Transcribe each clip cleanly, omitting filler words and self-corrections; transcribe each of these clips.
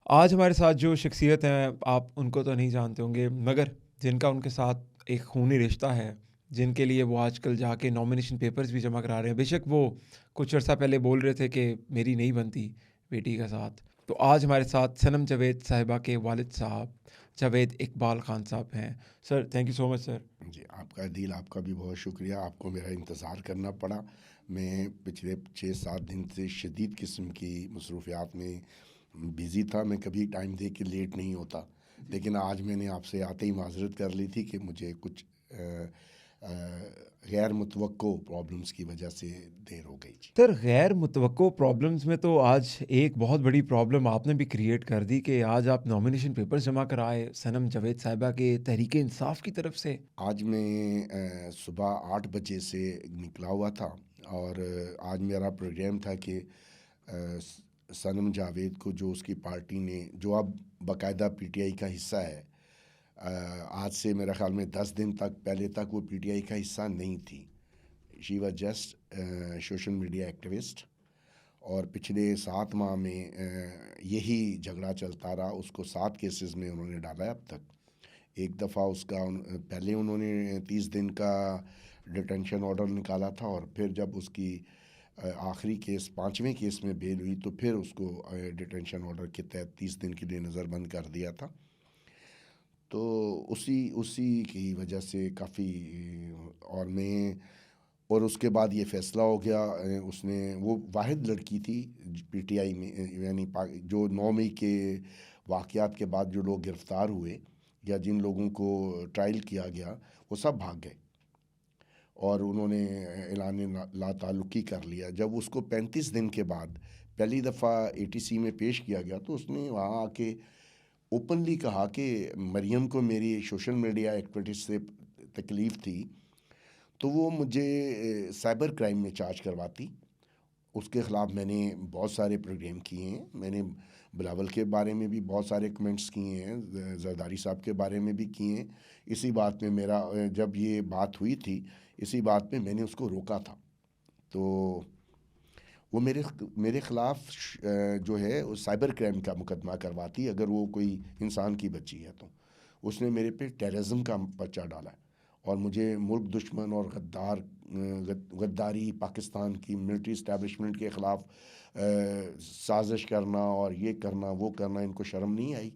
आज हमारे साथ जो शख्सियत हैं, आप उनको तो नहीं जानते होंगे, मगर जिनका उनके साथ एक खूनी रिश्ता है, जिनके लिए वो आजकल जाके नॉमिनेशन पेपर्स भी जमा करा रहे हैं। बेशक वो कुछ अर्सा पहले बोल रहे थे कि मेरी नहीं बनती बेटी का साथ। तो आज हमारे साथ सनम जावेद साहिबा के वालिद साहब, जावेद इकबाल खान साहब हैं। Sir, thank you so much sir. जी, आपका दिल आपका भी बहुत शुक्रिया। आपको मेरा इंतज़ार करना पड़ा। मैं पिछले 6-7 दिन से शदीद किस्म की मसरूफ़ियात में बिज़ी था। मैं कभी टाइम दे के लेट नहीं होता। लेकिन आज मैंने आपसे आते ही माज़रत कर ली थी कि मुझे कुछ अ, गैर मुतवक्को प्रॉब्लम्स की वजह से देर हो गई। जी। सर, गैर मुतवक्को प्रॉब्लम्स में तो आज एक बहुत बड़ी प्रॉब्लम आपने भी क्रिएट कर दी कि आज आप नॉमिनेशन पेपर्स जमा कराए सनम जावेद साहिबा के तहरीक इंसाफ की तरफ से। आज मैं सुबह 8 बजे से निकला हुआ था और आज मेरा प्रोग्राम था कि सनम जावेद को जो उसकी पार्टी ने जो अब बाकायदा पीटीआई का हिस्सा है। आज से मेरा ख्याल में 10 दिन तक पहले तक वो पीटीआई का हिस्सा नहीं थी। She was just social media activist. और पिछले 7 माह में यही झगड़ा चलता रहा। उसको 7 केसेस में उन्होंने डाला है अब तक। एक दफ़ा पहले उन्होंने 30 दिन का डिटेंशन ऑर्डर निकाला था और फिर जब उसकी आखिरी केस 5वें केस में बेल हुई तो फिर उसको डिटेंशन ऑर्डर के तहत 30 दिन के लिए नज़रबंद कर दिया था। तो उसी उसी की वजह से और उसके बाद ये फ़ैसला हो गया। उसने वो वाहिद लड़की थी पीटीआई में, यानी जो 9 मई के वाक़यात के बाद जो लोग गिरफ़्तार हुए या जिन लोगों को ट्रायल किया गया, वो सब भाग गए और उन्होंने ऐलान लाताल्लुकी कर लिया। जब उसको 35 दिन के बाद पहली दफ़ा एटीसी में पेश किया गया तो उसने वहाँ आके ओपनली कहा कि मरियम को मेरी सोशल मीडिया एक्टिविटीज़ से तकलीफ़ थी, तो वो मुझे साइबर क्राइम में चार्ज करवाती। उसके ख़िलाफ़ मैंने बहुत सारे प्रोग्राम किए हैं। मैंने बिलावल के बारे में भी बहुत सारे कमेंट्स किए हैं, ज़रदारी साहब के बारे में भी किए हैं। इसी बात में जब ये बात हुई थी, इसी बात में मैंने उसको रोका था। तो वो मेरे ख़िलाफ़ जो है वो साइबर क्राइम का मुकदमा करवाती अगर वो कोई इंसान की बच्ची है तो। उसने मेरे पे टेररिज्म का पर्चा डाला है और मुझे मुल्क दुश्मन और गद्दारी, पाकिस्तान की मिलिट्री इस्टेब्लिशमेंट के ख़िलाफ़ साजिश करना और ये करना वो करना, इनको शर्म नहीं आई।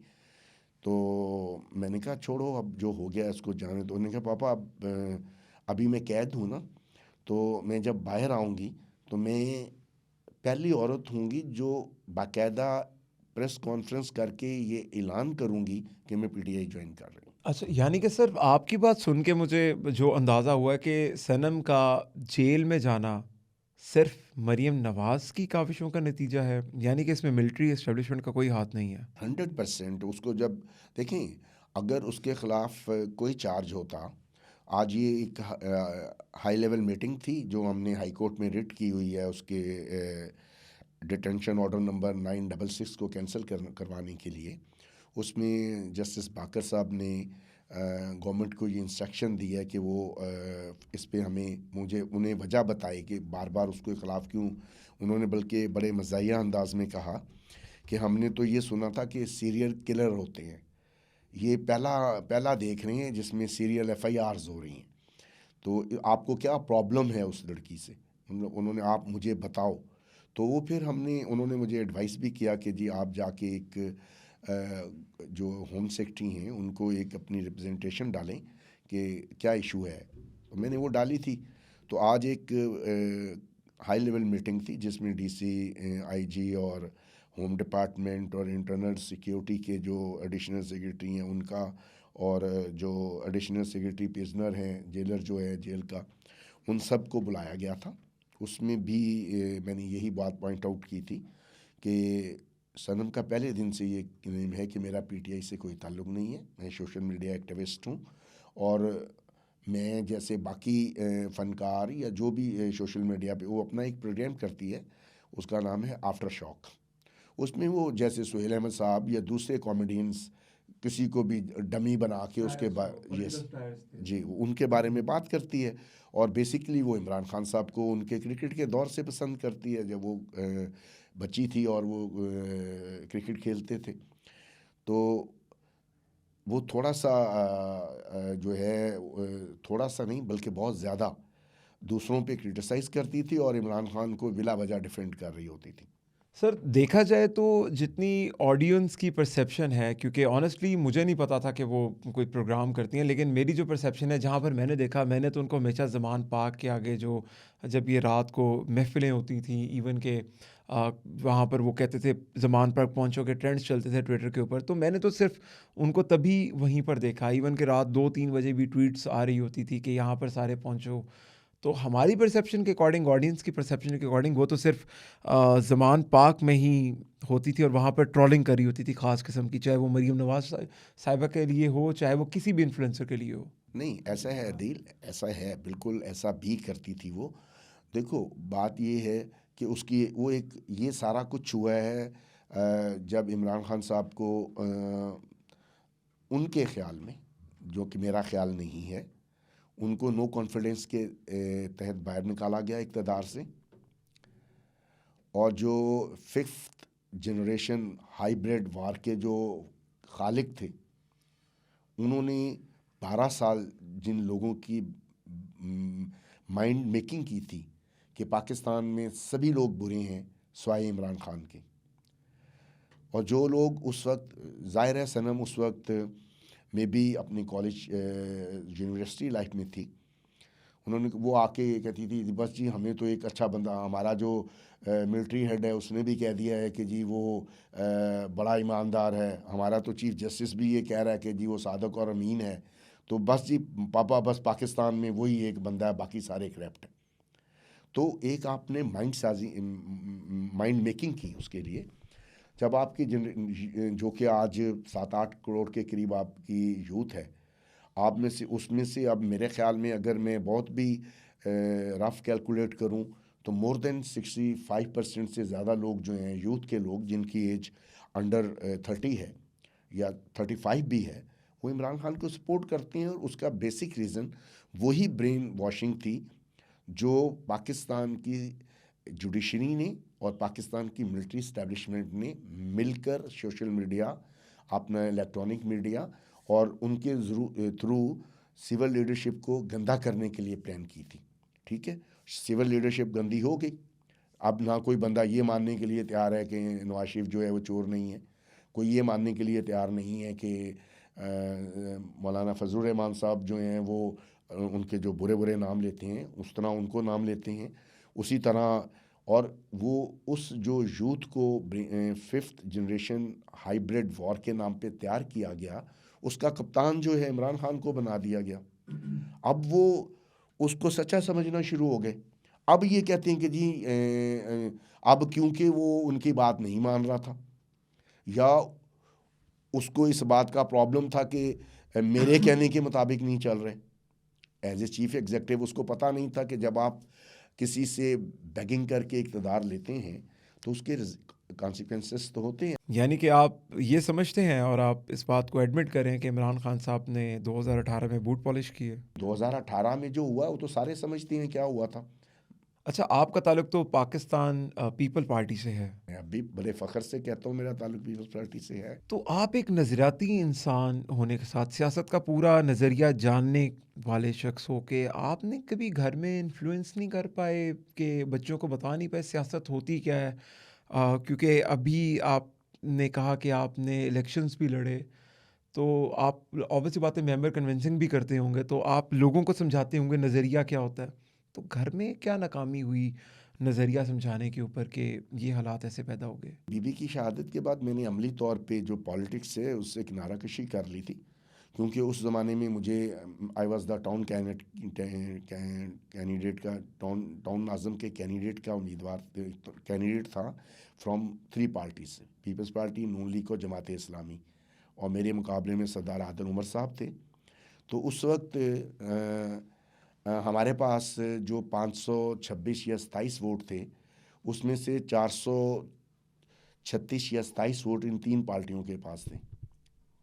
तो मैंने कहा छोड़ो, अब जो हो गया इसको जाने दो। उन्होंने कहा पापा अभी मैं कैद हूँ ना, तो मैं जब बाहर आऊँगी तो मैं पहली औरत होंगी जो बाकायदा प्रेस कॉन्फ्रेंस करके ये ऐलान करूँगी कि मैं पीटीआई ज्वाइन कर रही हूँ। अच्छा, यानी कि सर आपकी बात सुन के मुझे जो अंदाज़ा हुआ कि सनम का जेल में जाना सिर्फ़ मरियम नवाज़ की काविशों का नतीजा है, यानी कि इसमें मिलिट्री एस्टेब्लिशमेंट का कोई हाथ नहीं है। 100% उसको जब देखें, अगर उसके ख़िलाफ़ कोई चार्ज होता। आज ये एक हाई लेवल मीटिंग थी जो हमने हाई कोर्ट में रिट की हुई है उसके डिटेंशन ऑर्डर नंबर 966 को कैंसिल करवाने के लिए। उसमें जस्टिस बाकर साहब ने गवर्नमेंट को ये इंस्ट्रक्शन दी है कि वो इस पे मुझे उन्हें वजह बताए कि बार बार उसके ख़िलाफ़ क्यों। उन्होंने बल्कि बड़े मज़ाहिया अंदाज में कहा कि हमने तो ये सुना था कि सीरियल किलर होते हैं, ये पहला पहला देख रहे हैं जिसमें सीरियल एफआईआर्स हो रही हैं। तो आपको क्या प्रॉब्लम है उस लड़की से? उन्होंने आप मुझे बताओ। तो वो फिर हमने उन्होंने मुझे एडवाइस भी किया कि जी आप जाके एक जो होम सेक्रेटरी हैं उनको एक अपनी रिप्रेजेंटेशन डालें कि क्या इशू है। तो मैंने वो डाली थी। तो आज एक हाई लेवल मीटिंग थी जिसमें डीसी, आईजी और होम डिपार्टमेंट और इंटरनल सिक्योरिटी के जो एडिशनल सेक्रेटरी हैं उनका और जो एडिशनल सेक्रेटरी प्रिजनर हैं, जेलर जो है जेल का, उन सब को बुलाया गया था। उसमें भी मैंने यही बात पॉइंट आउट की थी कि सनम का पहले दिन से ये क्लेम है कि मेरा पीटीआई से कोई ताल्लुक़ नहीं है, मैं सोशल मीडिया एक्टिविस्ट हूँ। और मैं जैसे बाकी फ़नकार या जो भी सोशल मीडिया पे वो अपना एक प्रोग्राम करती है, उसका नाम है आफ्टर शॉक। उसमें वो जैसे सुहेल अहमद साहब या दूसरे कॉमेडियंस किसी को भी डमी बना के उसके बाद यस जी उनके बारे में बात करती है। और बेसिकली वो इमरान खान साहब को उनके क्रिकेट के दौर से पसंद करती है, जब वो बच्ची थी और वो क्रिकेट खेलते थे। तो वो थोड़ा-सा जो है थोड़ा-सा नहीं बल्कि बहुत ज़्यादा दूसरों पे क्रिटिसाइज़ करती थी और इमरान खान को बिला वजह डिफेंड कर रही होती थी। सर देखा जाए तो जितनी ऑडियंस की परसेप्शन है, क्योंकि ऑनेस्टली मुझे नहीं पता था कि वो कोई प्रोग्राम करती हैं, लेकिन मेरी जो परसेप्शन है जहाँ पर मैंने देखा, मैंने तो उनको हमेशा ज़मान पाक के आगे जो जब ये रात को महफ़िलें होती थी, इवन के वहाँ पर वो कहते थे ज़मान पाक पहुँचो के ट्रेंड्स चलते थे ट्विटर के ऊपर, तो मैंने तो सिर्फ उनको तभी वहीं पर देखा। इवन के रात 2-3 बजे भी ट्वीट्स आ रही होती थी कि यहाँ पर सारे पहुँचो। तो हमारी परसेप्शन के अकॉर्डिंग, ऑडियंस की परसेप्शन के अकॉर्डिंग, वो तो सिर्फ ज़मान पार्क में ही होती थी और वहाँ पर ट्रोलिंग करी होती थी ख़ास किस्म की, चाहे वो मरीम नवाज़ साहिबा के लिए हो, चाहे वो किसी भी इन्फ्लुएंसर के लिए हो। नहीं, ऐसा है अदील, ऐसा है, बिल्कुल ऐसा भी करती थी वो। देखो, बात ये है कि उसकी वो एक ये सारा कुछ हुआ है जब इमरान खान साहब को उनके ख़्याल में, जो कि मेरा ख़्याल नहीं है, उनको नो कॉन्फिडेंस के तहत बाहर निकाला गया इक़्तिदार से। और जो फिफ्थ जनरेशन हाइब्रिड वार के जो खालिक थे, उन्होंने 12 साल जिन लोगों की माइंड मेकिंग की थी कि पाकिस्तान में सभी लोग बुरे हैं स्वाए इमरान खान के, और जो लोग उस वक्त, ज़ाहिर है सनम उस वक्त में भी अपनी कॉलेज यूनिवर्सिटी लाइफ में थी, उन्होंने वो आके कहती थी बस जी हमें तो एक अच्छा बंदा, हमारा जो मिलिट्री हेड है उसने भी कह दिया है कि जी वो बड़ा ईमानदार है, हमारा तो चीफ जस्टिस भी ये कह रहा है कि जी वो सादक और अमीन है, तो बस जी पापा बस पाकिस्तान में वही एक बंदा है, बाकी सारे करप्ट हैं। तो एक आपने माइंड मेकिंग की उसके लिए, जब आपकी जो कि आज 7-8 करोड़ के करीब आपकी यूथ है, आप में से उसमें से अब मेरे ख़्याल में अगर मैं बहुत भी रफ़ कैलकुलेट करूं तो मोर देन 65% से ज़्यादा लोग जो हैं यूथ के लोग जिनकी एज अंडर 30 है या 35 भी है, वो इमरान खान को सपोर्ट करते हैं। और उसका बेसिक रीज़न वही ब्रेन वॉशिंग थी जो पाकिस्तान की जुडिशरी ने और पाकिस्तान की मिलिट्री इस्टेब्लिशमेंट ने मिलकर सोशल मीडिया, अपना इलेक्ट्रॉनिक मीडिया और उनके थ्रू सिविल लीडरशिप को गंदा करने के लिए प्लान की थी। ठीक है, सिविल लीडरशिप गंदी हो गई। अब ना कोई बंदा ये मानने के लिए तैयार है कि नवाज शरीफ जो है वो चोर नहीं है, कोई ये मानने के लिए तैयार नहीं है कि मौलाना फजलुर रहमान साहब जो हैं वो उनके जो बुरे बुरे नाम लेते हैं उस तरह उनको नाम लेते हैं, उसी तरह। और वो उस जो यूथ को फिफ्थ जनरेशन हाइब्रिड वॉर के नाम पे तैयार किया गया, उसका कप्तान जो है इमरान खान को बना दिया गया। अब वो उसको सच्चा समझना शुरू हो गए। अब ये कहते हैं कि जी अब क्योंकि वो उनकी बात नहीं मान रहा था, या उसको इस बात का प्रॉब्लम था कि मेरे कहने के मुताबिक नहीं चल रहे। एज ए चीफ एग्जीक्यूटिव उसको पता नहीं था कि जब आप किसी से बेगिंग करके इक़्तिदार लेते हैं तो उसके कॉन्सिक्वेंसेस तो होते हैं। यानी कि आप ये समझते हैं और आप इस बात को एडमिट करें कि इमरान खान साहब ने 2018 में बूट पॉलिश की है। 2018 में जो हुआ वो तो सारे समझते हैं क्या हुआ था। अच्छा, आपका ताल्लुक तो पाकिस्तान पीपल पार्टी से है, मैं अभी बड़े फ़ख्र से कहता हूँ मेरा ताल्लुक पीपल्स पार्टी से है। तो आप एक नज़रियाती इंसान होने के साथ सियासत का पूरा नज़रिया जानने वाले शख्स हो के आपने कभी घर में इन्फ्लुएंस नहीं कर पाए कि बच्चों को बता नहीं पाए सियासत होती क्या है? क्योंकि अभी आपने कहा कि आपने इलेक्शंस भी लड़े, तो आप ऑब्वियस सी बात है मेंबर कन्विंसिंग भी करते होंगे, तो आप लोगों को समझाते होंगे नज़रिया क्या होता है। तो घर में क्या नाकामी हुई नज़रिया समझाने के ऊपर कि ये हालात ऐसे पैदा हो गए? बीबी की शहादत के बाद मैंने अमली तौर पे जो पॉलिटिक्स है उससे किनारा कशी कर ली थी, क्योंकि उस ज़माने में मुझे I was the town candidate का टाउन नाज़म के कैंडिडेट का उम्मीदवार कैंडिडेट था फ्रॉम 3 पार्टीज से, पीपल्स पार्टी, नून लीग और जमात इस्लामी, और मेरे मुकाबले में सरदार आदल उमर साहब थे। तो उस वक्त हमारे पास जो 526 या 27 वोट थे उसमें से 436 या 27 वोट इन 3 पार्टियों के पास थे।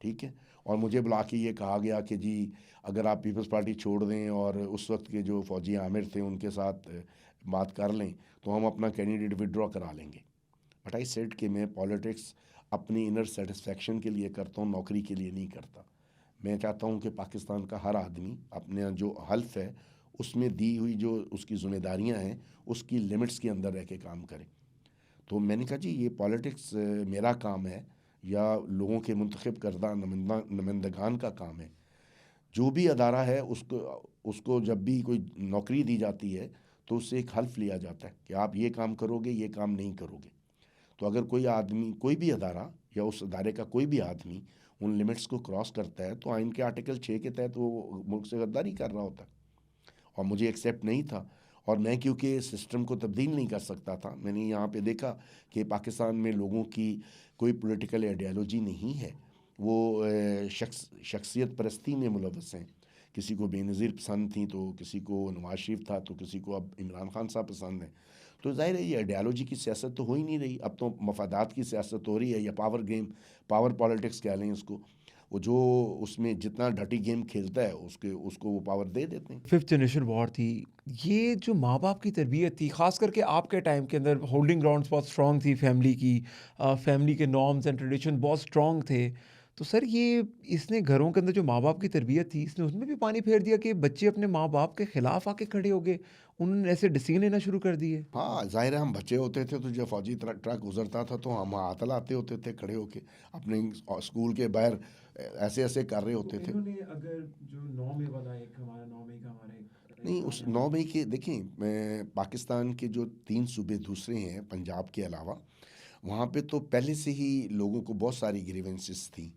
ठीक है, और मुझे बुला के ये कहा गया कि जी अगर आप पीपल्स पार्टी छोड़ दें और उस वक्त के जो फौजी आमिर थे उनके साथ बात कर लें तो हम अपना कैंडिडेट विड्रॉ करा लेंगे। बट आई सेड कि मैं पॉलिटिक्स अपनी इनर सेटिस्फेक्शन के लिए करता हूँ, नौकरी के लिए नहीं करता। मैं चाहता हूँ कि पाकिस्तान का हर आदमी अपने जो हल्फ है उसमें दी हुई जो उसकी ज़िम्मेदारियाँ हैं उसकी लिमिट्स के अंदर रह के काम करे। तो मैंने कहा जी ये पॉलिटिक्स मेरा काम है या लोगों के मुंतखब करदा नुमाइंदगान का काम है। जो भी अदारा है उसको उसको जब भी कोई नौकरी दी जाती है तो उससे एक हल्फ लिया जाता है कि आप ये काम करोगे, ये काम नहीं करोगे। तो अगर कोई आदमी, कोई भी अदारा या उस अदारे का कोई भी आदमी उन लिमिट्स को क्रॉस करता है तो आइन के आर्टिकल 6 के तहत वो मुल्क से गद्दारी कर रहा होता है। और मुझे एक्सेप्ट नहीं था, और मैं क्योंकि सिस्टम को तब्दील नहीं कर सकता था। मैंने यहाँ पे देखा कि पाकिस्तान में लोगों की कोई पॉलिटिकल आइडियालॉजी नहीं है, वो शख्सियत परस्ती में मुलव्वस हैं। किसी को बेनज़ीर पसंद थी तो किसी को नवाज शरीफ था तो किसी को अब इमरान खान साहब पसंद है। तो ज़ाहिर है ये आइडियालॉजी की सियासत तो हो ही नहीं रही, अब तो मफादात की सियासत हो रही है या पावर गेम, पावर पॉलिटिक्स कह लें इसको। वो जो उसमें जितना डर्टी गेम खेलता है उसको वो पावर दे देते हैं। फिफ्थ जनरेशन वॉर थी, ये जो माँ बाप की तरबियत थी, ख़ास करके आपके टाइम के अंदर होल्डिंग ग्राउंड्स बहुत स्ट्रॉन्ग थी फैमिली की, फैमिली के नॉर्म्स एंड ट्रेडिशन बहुत स्ट्रॉन्ग थे। तो सर ये इसने घरों के अंदर जो माँ बाप की तरबियत थी, इसने उसमें भी पानी फेर दिया कि बच्चे अपने माँ बाप के ख़िलाफ़ आके खड़े हो गए, उन्होंने ऐसे डिसीजन लेना शुरू कर दिए। हाँ, ज़ाहिर है हम बच्चे होते थे तो जब फ़ौजी ट्रक गुज़रता था तो हम हाथ हिलाते होते थे खड़े होके, अपने स्कूल के बाहर ऐसे-ऐसे कर रहे तो होते थे। इन्होंने अगर जो 9 मई वाला एक हमारा 9 मई का हमारा एक नहीं, उस एग्ज़ाम है। 9 मई के देखें, पाकिस्तान के जो 3 सूबे दूसरे हैं पंजाब के अलावा, वहाँ पे तो पहले से ही लोगों को बहुत सारी ग्रीवेंसेस थी,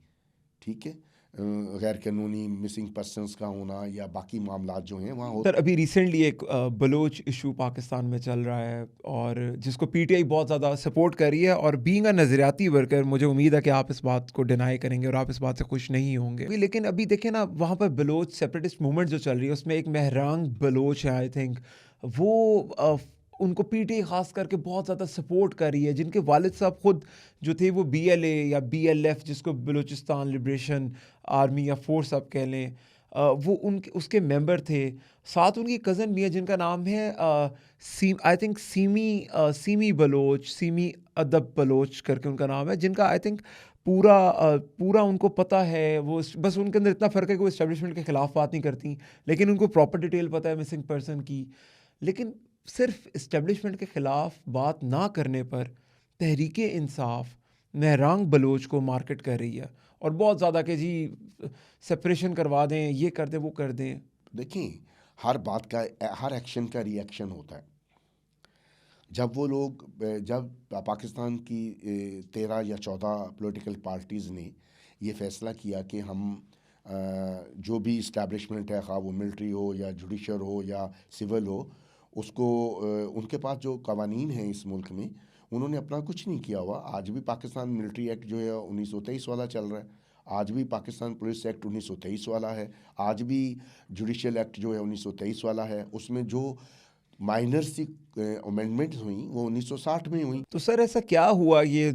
ठीक है? गैर कानूनी मिसिंग पर्सन्स का होना या बाकी मामलात जो हैं वहाँ हो। सर अभी रिसेंटली एक बलोच इशू पाकिस्तान में चल रहा है और जिसको पीटीआई बहुत ज़्यादा सपोर्ट कर रही है, और बीइंग अ नज़रियाती वर्कर मुझे उम्मीद है कि आप इस बात को डिनाई करेंगे और आप इस बात से खुश नहीं होंगे। लेकिन अभी देखें ना, वहाँ पर बलोच सेपरेटिस्ट मूवमेंट जो चल रही है उसमें एक महरांग बलोच है आई थिंक, वो उनको पीटीआई ख़ास करके बहुत ज़्यादा सपोर्ट कर रही है, जिनके वालिद साहब खुद जो थे वो बीएलए या बीएलएफ जिसको बलूचिस्तान लिबरेशन आर्मी या फोर्स आप कह लें, वो उनके उसके मेंबर थे। साथ उनकी कज़न भी है जिनका नाम है आई थिंक सीमी बलोच, सीमी अदब बलोच करके उनका नाम है, जिनका आई थिंक पूरा उनको पता है। वो बस उनके अंदर इतना फ़र्क है कि वो इस्टेब्लिशमेंट के ख़िलाफ़ बात नहीं करती, लेकिन उनको प्रॉपर डिटेल पता है मिसिंग पर्सन की। लेकिन सिर्फ इस्टेब्लिशमेंट के ख़िलाफ़ बात ना करने पर तहरीके इंसाफ महरांग बलोच को मार्केट कर रही है, और बहुत ज़्यादा कि जी सेपरेशन करवा दें, ये कर दें, वो कर दें। देखिए, हर बात का, हर एक्शन का रिएक्शन होता है। जब वो लोग जब पाकिस्तान की 13 या 14 पॉलिटिकल पार्टीज़ ने ये फ़ैसला किया कि हम जो भी इस्टेब्लिशमेंट है, ख़ाह वो मिलिट्री हो या जुडिशल हो या सिविल हो, उसको उनके पास जो कवानीन हैं इस मुल्क में, उन्होंने अपना कुछ नहीं किया हुआ। आज भी पाकिस्तान मिलिट्री एक्ट जो है 1923 वाला चल रहा है। आज भी पाकिस्तान पुलिस एक्ट 1923 वाला है। आज भी जुडिशल एक्ट जो है 1923 वाला है। उसमें जो माइनर सी अमेंडमेंट्स हुई वो 1960 में हुई। तो सर ऐसा क्या हुआ ये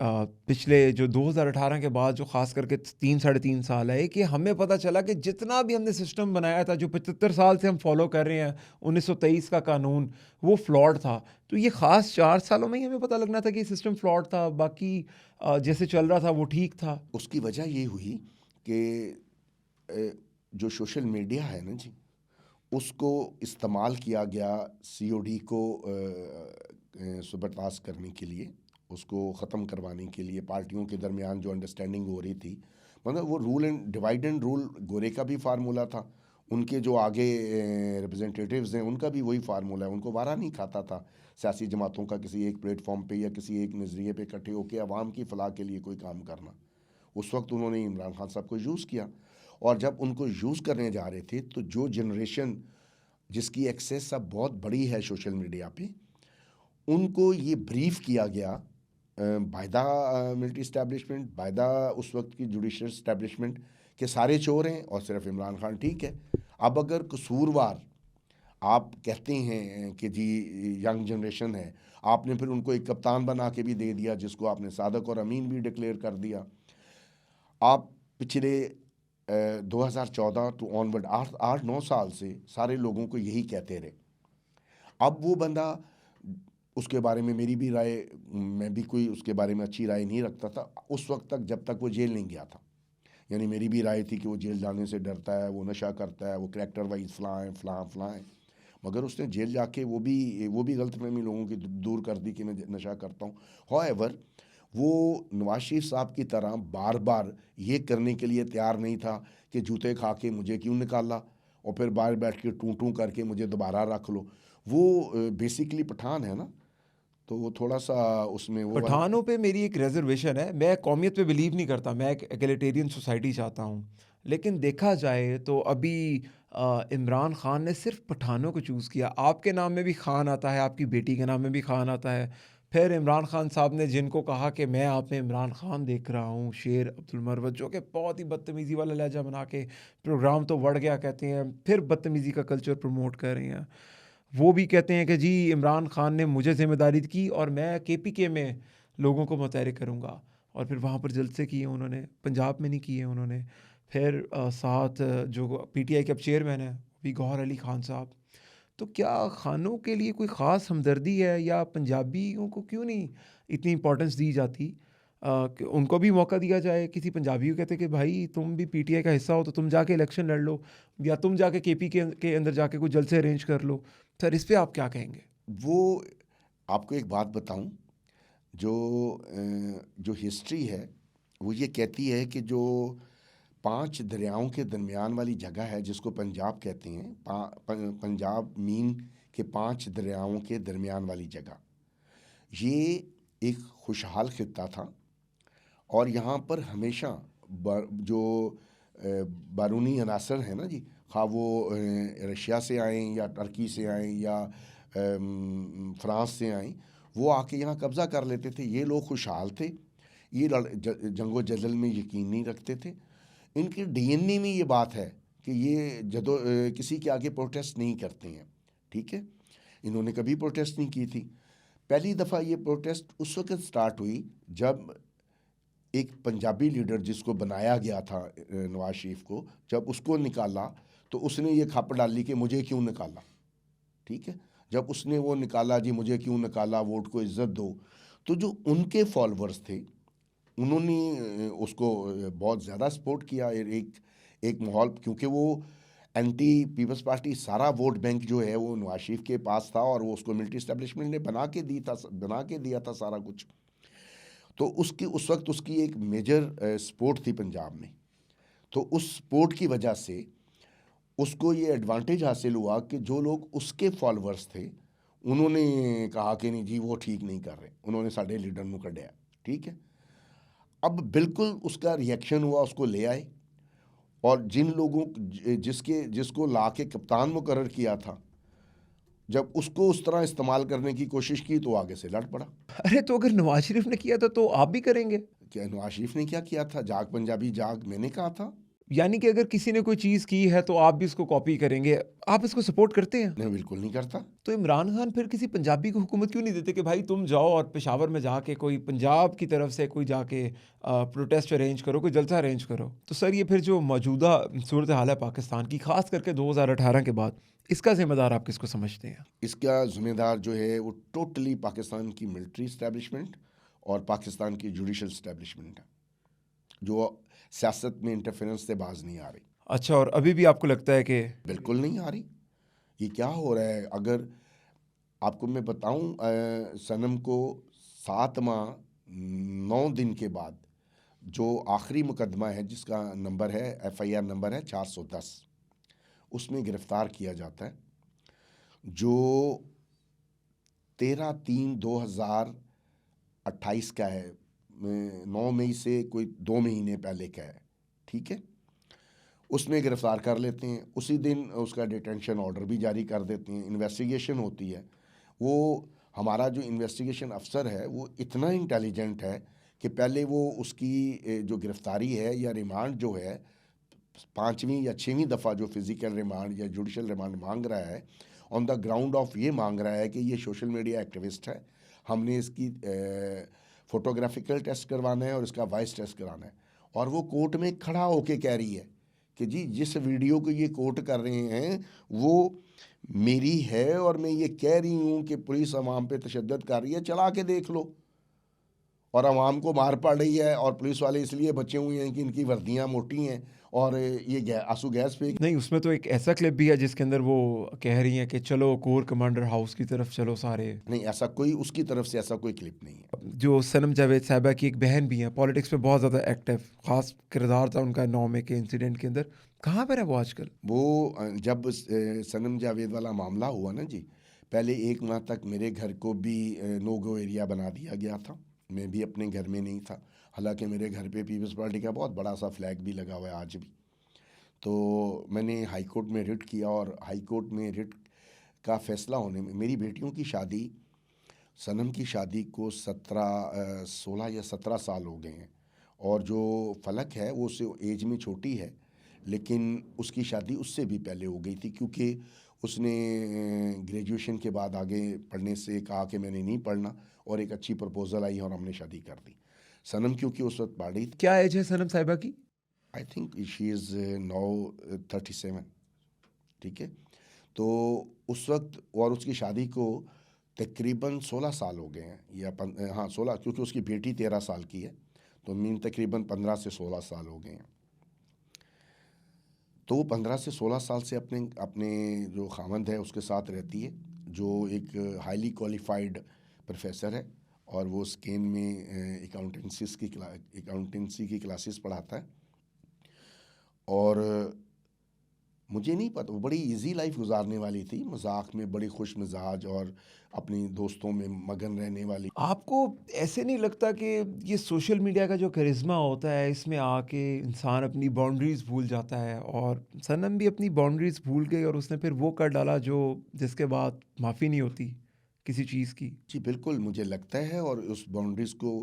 पिछले जो 2018 के बाद जो ख़ास करके 3 साढ़े 3 साल है कि हमें पता चला कि जितना भी हमने सिस्टम बनाया था, जो 75 साल से हम फॉलो कर रहे हैं 1923 का कानून, वो फ्लॉड था। तो ये ख़ास 4 सालों में ही हमें पता लगना था कि सिस्टम फ्लॉड था, बाकी जैसे चल रहा था वो ठीक था। उसकी वजह ये हुई कि जो सोशल मीडिया है ना जी, उसको इस्तेमाल किया गया सीओडी को सुबर्दाश्त करने के लिए, उसको ख़त्म करवाने के लिए। पार्टियों के दरमियान जो अंडरस्टैंडिंग हो रही थी, मतलब वो rule and divide and rule गोरे का भी फार्मूला था, उनके जो आगे रिप्रेजेंटेटिव्स हैं उनका भी वही फार्मूला है। उनको वारा नहीं खाता था सियासी जमातों का किसी एक प्लेटफॉर्म पे या किसी एक नज़रिए पे इकट्ठे होकर आवाम की फ़लाह के लिए कोई काम करना। उस वक्त उन्होंने इमरान खान साहब को यूज़ किया, और जब उनको यूज़ करने जा रहे थे तो जो जनरेशन जिसकी एक्सेस अब बहुत बड़ी है सोशल मीडिया पे, उनको ये ब्रीफ किया गया by the military establishment, by the उस वक्त की जुडिशल इस्टेब्लिशमेंट, कि सारे चोर हैं और सिर्फ इमरान खान ठीक है। अब अगर कसूरवार आप कहते हैं कि जी यंग जनरेशन है, आपने फिर उनको एक कप्तान बना के भी दे दिया जिसको आपने सादक और अमीन भी डिक्लेयर कर दिया। आप पिछले 2014 टू ऑनवर्ड 8-9 साल से सारे लोगों को यही कहते रहे। अब वो बंदा उसके बारे में मेरी भी राय, मैं भी कोई उसके बारे में अच्छी राय नहीं रखता था उस वक्त तक, जब तक वो जेल नहीं गया था। यानी मेरी भी राय थी कि वो जेल जाने से डरता है, वो नशा करता है, वो करैक्टर वाइज फ़लाँ है फ़लाँ फ़लाँ है। मगर उसने जेल जाके वो भी गलतफ़हमी लोगों की दूर कर दी कि मैं नशा करता हूँ। हाउएवर, वो नवाज शरीफ साहब की तरह बार बार ये करने के लिए तैयार नहीं था कि जूते खा के मुझे क्यों निकाला और फिर बाहर बैठ के टूं टूं करके मुझे दोबारा रख लो। वो बेसिकली पठान है ना, तो वो थोड़ा सा उसमें वो वाला। पठानों पे मेरी एक रिजर्वेशन है। मैं कौमियत पे बिलीव नहीं करता, मैं एक एगलिटेरियन सोसाइटी चाहता हूँ। लेकिन देखा जाए तो अभी इमरान खान ने सिर्फ पठानों को चूज़ किया। आपके नाम में भी खान आता है, आपकी बेटी के नाम में भी खान आता है। फिर इमरान खान साहब ने जिनको कहा कि मैं आप में इमरान खान देख रहा हूँ, शेर अब्दुल मरवत, जो कि बहुत ही बदतमीज़ी वाला लहजा बना के प्रोग्राम तो बढ़ गया कहते हैं, फिर बदतमीज़ी का कल्चर प्रमोट कर रहे हैं। वो भी कहते हैं कि जी इमरान खान ने मुझे ज़िम्मेदारी की और मैं केपीके में लोगों को मुतहरिक करूँगा। और फिर वहाँ पर जलसे किए उन्होंने, पंजाब में नहीं किए उन्होंने। फिर साथ जो पीटीआई के अब चेयरमैन हैं, भी गौहर अली खान साहब। तो क्या खानों के लिए कोई ख़ास हमदर्दी है, या पंजाबियों को क्यों नहीं इतनी इम्पोर्टेंस दी जाती कि उनको भी मौका दिया जाए? किसी पंजाबी को कहते कि भाई तुम भी पीटीआई का हिस्सा हो तो तुम जाके इलेक्शन लड़ लो, या तुम जाके केपी के अंदर जाके कोई जलसे अरेंज कर लो। सर इस पे आप क्या कहेंगे? वो आपको एक बात बताऊं, जो हिस्ट्री है वो ये कहती है कि जो 5 दरियाओं के दरमियान वाली जगह है जिसको पंजाब कहते हैं, पंजाब मीन के 5 दरियाओं के दरमियान वाली जगह, ये एक खुशहाल खित्ता था। और यहाँ पर हमेशा जो बारूनी अनासर हैं ना जी, खा वो रशिया से आएँ या टर्की से आएँ या फ्रांस से आएँ, वो आके यहाँ कब्ज़ा कर लेते थे। ये लोग खुशहाल थे, ये जंगो जदल में यकीन नहीं रखते थे। इनके डीएनए में ये बात है कि ये किसी के आगे प्रोटेस्ट नहीं करते हैं, ठीक है। इन्होंने कभी प्रोटेस्ट नहीं की थी। पहली दफ़ा ये प्रोटेस्ट उस वक्त स्टार्ट हुई जब एक पंजाबी लीडर जिसको बनाया गया था नवाज शरीफ को, जब उसको निकाला तो उसने ये खप डाली कि मुझे क्यों निकाला, ठीक है। जब उसने वो निकाला जी मुझे क्यों निकाला, वोट को इज्जत दो, तो जो उनके फॉलोअर्स थे उन्होंने उसको बहुत ज़्यादा सपोर्ट किया। एक माहौल, क्योंकि वो एंटी पीपल्स पार्टी सारा वोट बैंक जो है वो नवाज शरीफ के पास था और वो उसको मिलिट्री इस्टेब्लिशमेंट ने बना के दिया था सारा कुछ। तो उस वक्त उसकी एक मेजर सपोर्ट थी पंजाब में। तो उस सपोर्ट की वजह से उसको ये एडवांटेज हासिल हुआ कि जो लोग उसके फॉलोअर्स थे उन्होंने कहा कि नहीं जी वो ठीक नहीं कर रहे, उन्होंने साढ़े लीडर नू कढ़िया, ठीक है। अब बिल्कुल उसका रिएक्शन हुआ, उसको ले आए और जिन लोगों जिसको ला के कप्तान मुकर्रर किया था, जब उसको उस तरह इस्तेमाल करने की कोशिश की तो आगे से लड़ पड़ा। अरे तो अगर नवाज शरीफ ने किया था तो आप भी करेंगे? क्या नवाज शरीफ ने क्या किया था? जाग पंजाबी जाग, मैंने कहा था। यानी कि अगर किसी ने कोई चीज़ की है तो आप भी उसको कॉपी करेंगे। आप इसको सपोर्ट करते हैं? मैं बिल्कुल नहीं करता। तो इमरान खान फिर किसी पंजाबी को हुकूमत क्यों नहीं देते कि भाई तुम जाओ और पेशावर में जाके कोई पंजाब की तरफ से कोई जाके प्रोटेस्ट अरेंज करो, कोई जलसा अरेंज करो? तो सर ये फिर जो मौजूदा सूरत हाल है पाकिस्तान की, ख़ास करके 2018 के बाद, इसका ज़िम्मेदार आप किसको समझते हैं? इसका ज़िम्मेदार जो है वो टोटली पाकिस्तान की मिलिट्री इस्टेब्लिशमेंट और पाकिस्तान की जुडिशल इस्टेब्लिशमेंट है, जो सियासत में इंटरफेरेंस से बाज नहीं आ रही। अच्छा, और अभी भी आपको लगता है कि बिल्कुल नहीं आ रही। ये क्या हो रहा है? अगर आपको मैं बताऊं, सनम को 7 माह 9 दिन के बाद जो आखिरी मुकदमा है जिसका नंबर है एफआईआर नंबर है 410, उसमें गिरफ्तार किया जाता है, जो 13/3/2028 का है, 9 मई से कोई 2 महीने पहले का है, ठीक है। उसमें गिरफ्तार कर लेते हैं, उसी दिन उसका डिटेंशन ऑर्डर भी जारी कर देते हैं। इन्वेस्टिगेशन होती है। वो हमारा जो इन्वेस्टिगेशन अफसर है वो इतना इंटेलिजेंट है कि पहले वो उसकी जो गिरफ्तारी है या रिमांड जो है 5वीं या 6वीं दफ़ा जो फिज़िकल रिमांड या जुडिशल रिमांड मांग रहा है, ऑन द ग्राउंड ऑफ ये मांग रहा है कि ये सोशल मीडिया एक्टिविस्ट है, हमने इसकी फ़ोटोग्राफिकल टेस्ट करवाना है और इसका वॉइस टेस्ट कराना है। और वो कोर्ट में खड़ा होके कह रही है कि जी जिस वीडियो को ये कोट कर रहे हैं वो मेरी है और मैं ये कह रही हूँ कि पुलिस अवाम पे तशद्दुद कर रही है, चला के देख लो। और अवाम को मार पड़ रही है और पुलिस वाले इसलिए बचे हुए हैं कि इनकी वर्दियाँ मोटी हैं और ये आंसू गैस फेंक। नहीं, उसमें तो एक ऐसा क्लिप भी है जिसके अंदर वो कह रही हैं कि चलो कोर कमांडर हाउस की तरफ चलो सारे। नहीं, ऐसा कोई उसकी तरफ से ऐसा कोई क्लिप नहीं है। जो सनम जावेद साहिबा की एक बहन भी हैं, पॉलिटिक्स में बहुत ज़्यादा एक्टिव, ख़ास किरदार था उनका 9 मई के इंसिडेंट के अंदर। कहाँ पर है वो आजकल? वो जब सनम जावेद वाला मामला हुआ ना जी, पहले 1 माह तक मेरे घर को भी नो गो एरिया बना दिया गया था। मैं भी अपने घर में नहीं था। हालांकि मेरे घर पे पीपल्स पार्टी का बहुत बड़ा सा फ्लैग भी लगा हुआ है आज भी। तो मैंने हाई कोर्ट में रिट किया और हाई कोर्ट में रिट का फैसला होने में मेरी बेटियों की शादी, सनम की शादी को 16 या 17 साल हो गए हैं और जो फलक है वो उससे एज में छोटी है, लेकिन उसकी शादी उससे भी पहले हो गई थी क्योंकि उसने ग्रेजुएशन के बाद आगे पढ़ने से कहा कि मैंने नहीं पढ़ना और एक अच्छी प्रपोज़ल आई और हमने शादी कर दी। सनम क्योंकि उस वक्त पढ़ रही थी। क्या एज है सनम साहिबा की? I think she is now 37। ठीक है, तो उस वक्त और उसकी शादी को तकरीबन 16 साल हो गए हैं या हाँ 16, क्योंकि उसकी बेटी 13 साल की है, तो मीन तकरीबन 15 से 16 साल हो गए हैं। तो वो 15 से 16 साल से अपने अपने जो खामंद है उसके साथ रहती है, जो एक हाईली क्वालिफाइड प्रोफेसर है और वो स्केन में अकाउंटेंसी की क्लासेस पढ़ाता है। और मुझे नहीं पता, वो बड़ी इजी लाइफ गुजारने वाली थी, मजाक में बड़ी खुश मिजाज और अपनी दोस्तों में मगन रहने वाली। आपको ऐसे नहीं लगता कि ये सोशल मीडिया का जो करिश्मा होता है, इसमें आके इंसान अपनी बाउंड्रीज़ भूल जाता है, और सनम भी अपनी बाउंड्रीज़ भूल गई और उसने फिर वो कर डाला जो जिसके बाद माफ़ी नहीं होती किसी चीज़ की? जी बिल्कुल, मुझे लगता है और उस बाउंड्रीज़ को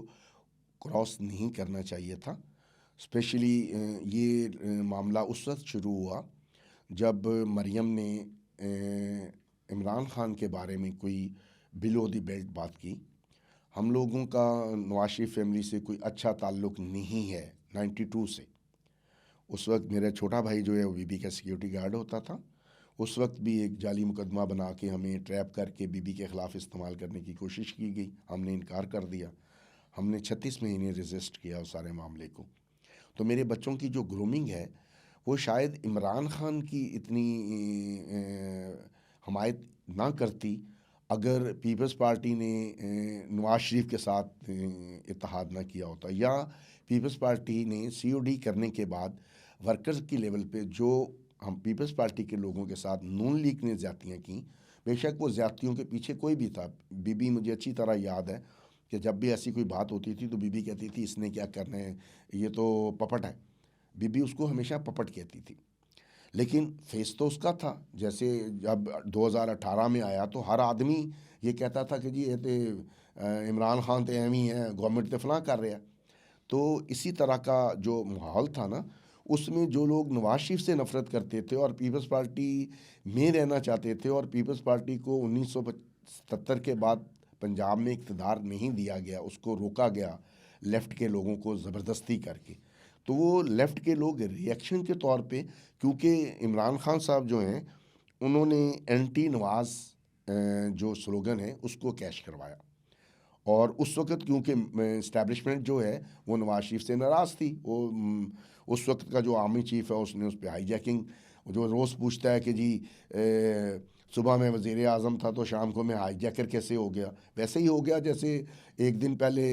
क्रॉस नहीं करना चाहिए था। स्पेशली ये मामला उस वक्त शुरू हुआ जब मरियम ने इमरान खान के बारे में कोई बिलो द बेल्ट बात की। हम लोगों का नवाज शरीफ फैमिली से कोई अच्छा ताल्लुक़ नहीं है 92 से। उस वक्त मेरा छोटा भाई जो है वो बीबी का सिक्योरिटी गार्ड होता था। उस वक्त भी एक जाली मुकदमा बना के हमें ट्रैप करके बीबी के ख़िलाफ़ इस्तेमाल करने की कोशिश की गई, हमने इनकार कर दिया। हमने 36 महीने रेजिस्ट किया उस सारे मामले को। तो मेरे बच्चों की जो ग्रूमिंग है वो शायद इमरान खान की इतनी हमायत ना करती अगर पीपल्स पार्टी ने नवाज शरीफ के साथ इत्तेहाद ना किया होता, या पीपल्स पार्टी ने सीओडी करने के बाद वर्कर्स की लेवल पे जो हम पीपल्स पार्टी के लोगों के साथ नून लीग ने ज़्यादतियाँ की। बेशक वो ज़्यादतियों के पीछे कोई भी था, बीबी मुझे अच्छी तरह याद है कि जब भी ऐसी कोई बात होती थी तो बीबी कहती थी इसने क्या करना है, ये तो पपट है। बीबी उसको हमेशा पपट कहती थी, लेकिन फेस तो उसका था। जैसे जब 2018 में आया तो हर आदमी ये कहता था कि जी ये तो इमरान खान तो एम ही है, गवर्नमेंट तो फलां कर रहा है। तो इसी तरह का जो माहौल था ना, उसमें जो लोग नवाज शरीफ से नफ़रत करते थे और पीपल्स पार्टी में रहना चाहते थे, और पीपल्स पार्टी को 1977 के बाद पंजाब में इक़्तिदार नहीं दिया गया, उसको रोका गया लेफ़्ट के लोगों को ज़बरदस्ती करके। तो वो लेफ़्ट के लोग रिएक्शन के तौर पे, क्योंकि इमरान खान साहब जो हैं उन्होंने एंटी नवाज जो स्लोगन है उसको कैश करवाया। और उस वक़्त क्योंकि इस्टेब्लिशमेंट जो है वो नवाज शरीफ से नाराज़ थी, वो उस वक्त का जो आर्मी चीफ़ है उसने उस पर हाईजैकिंग, जो रोज़ पूछता है कि जी सुबह में वज़ीर आज़म था तो शाम को मैं हाईजैकर कैसे हो गया, वैसे ही हो गया जैसे एक दिन पहले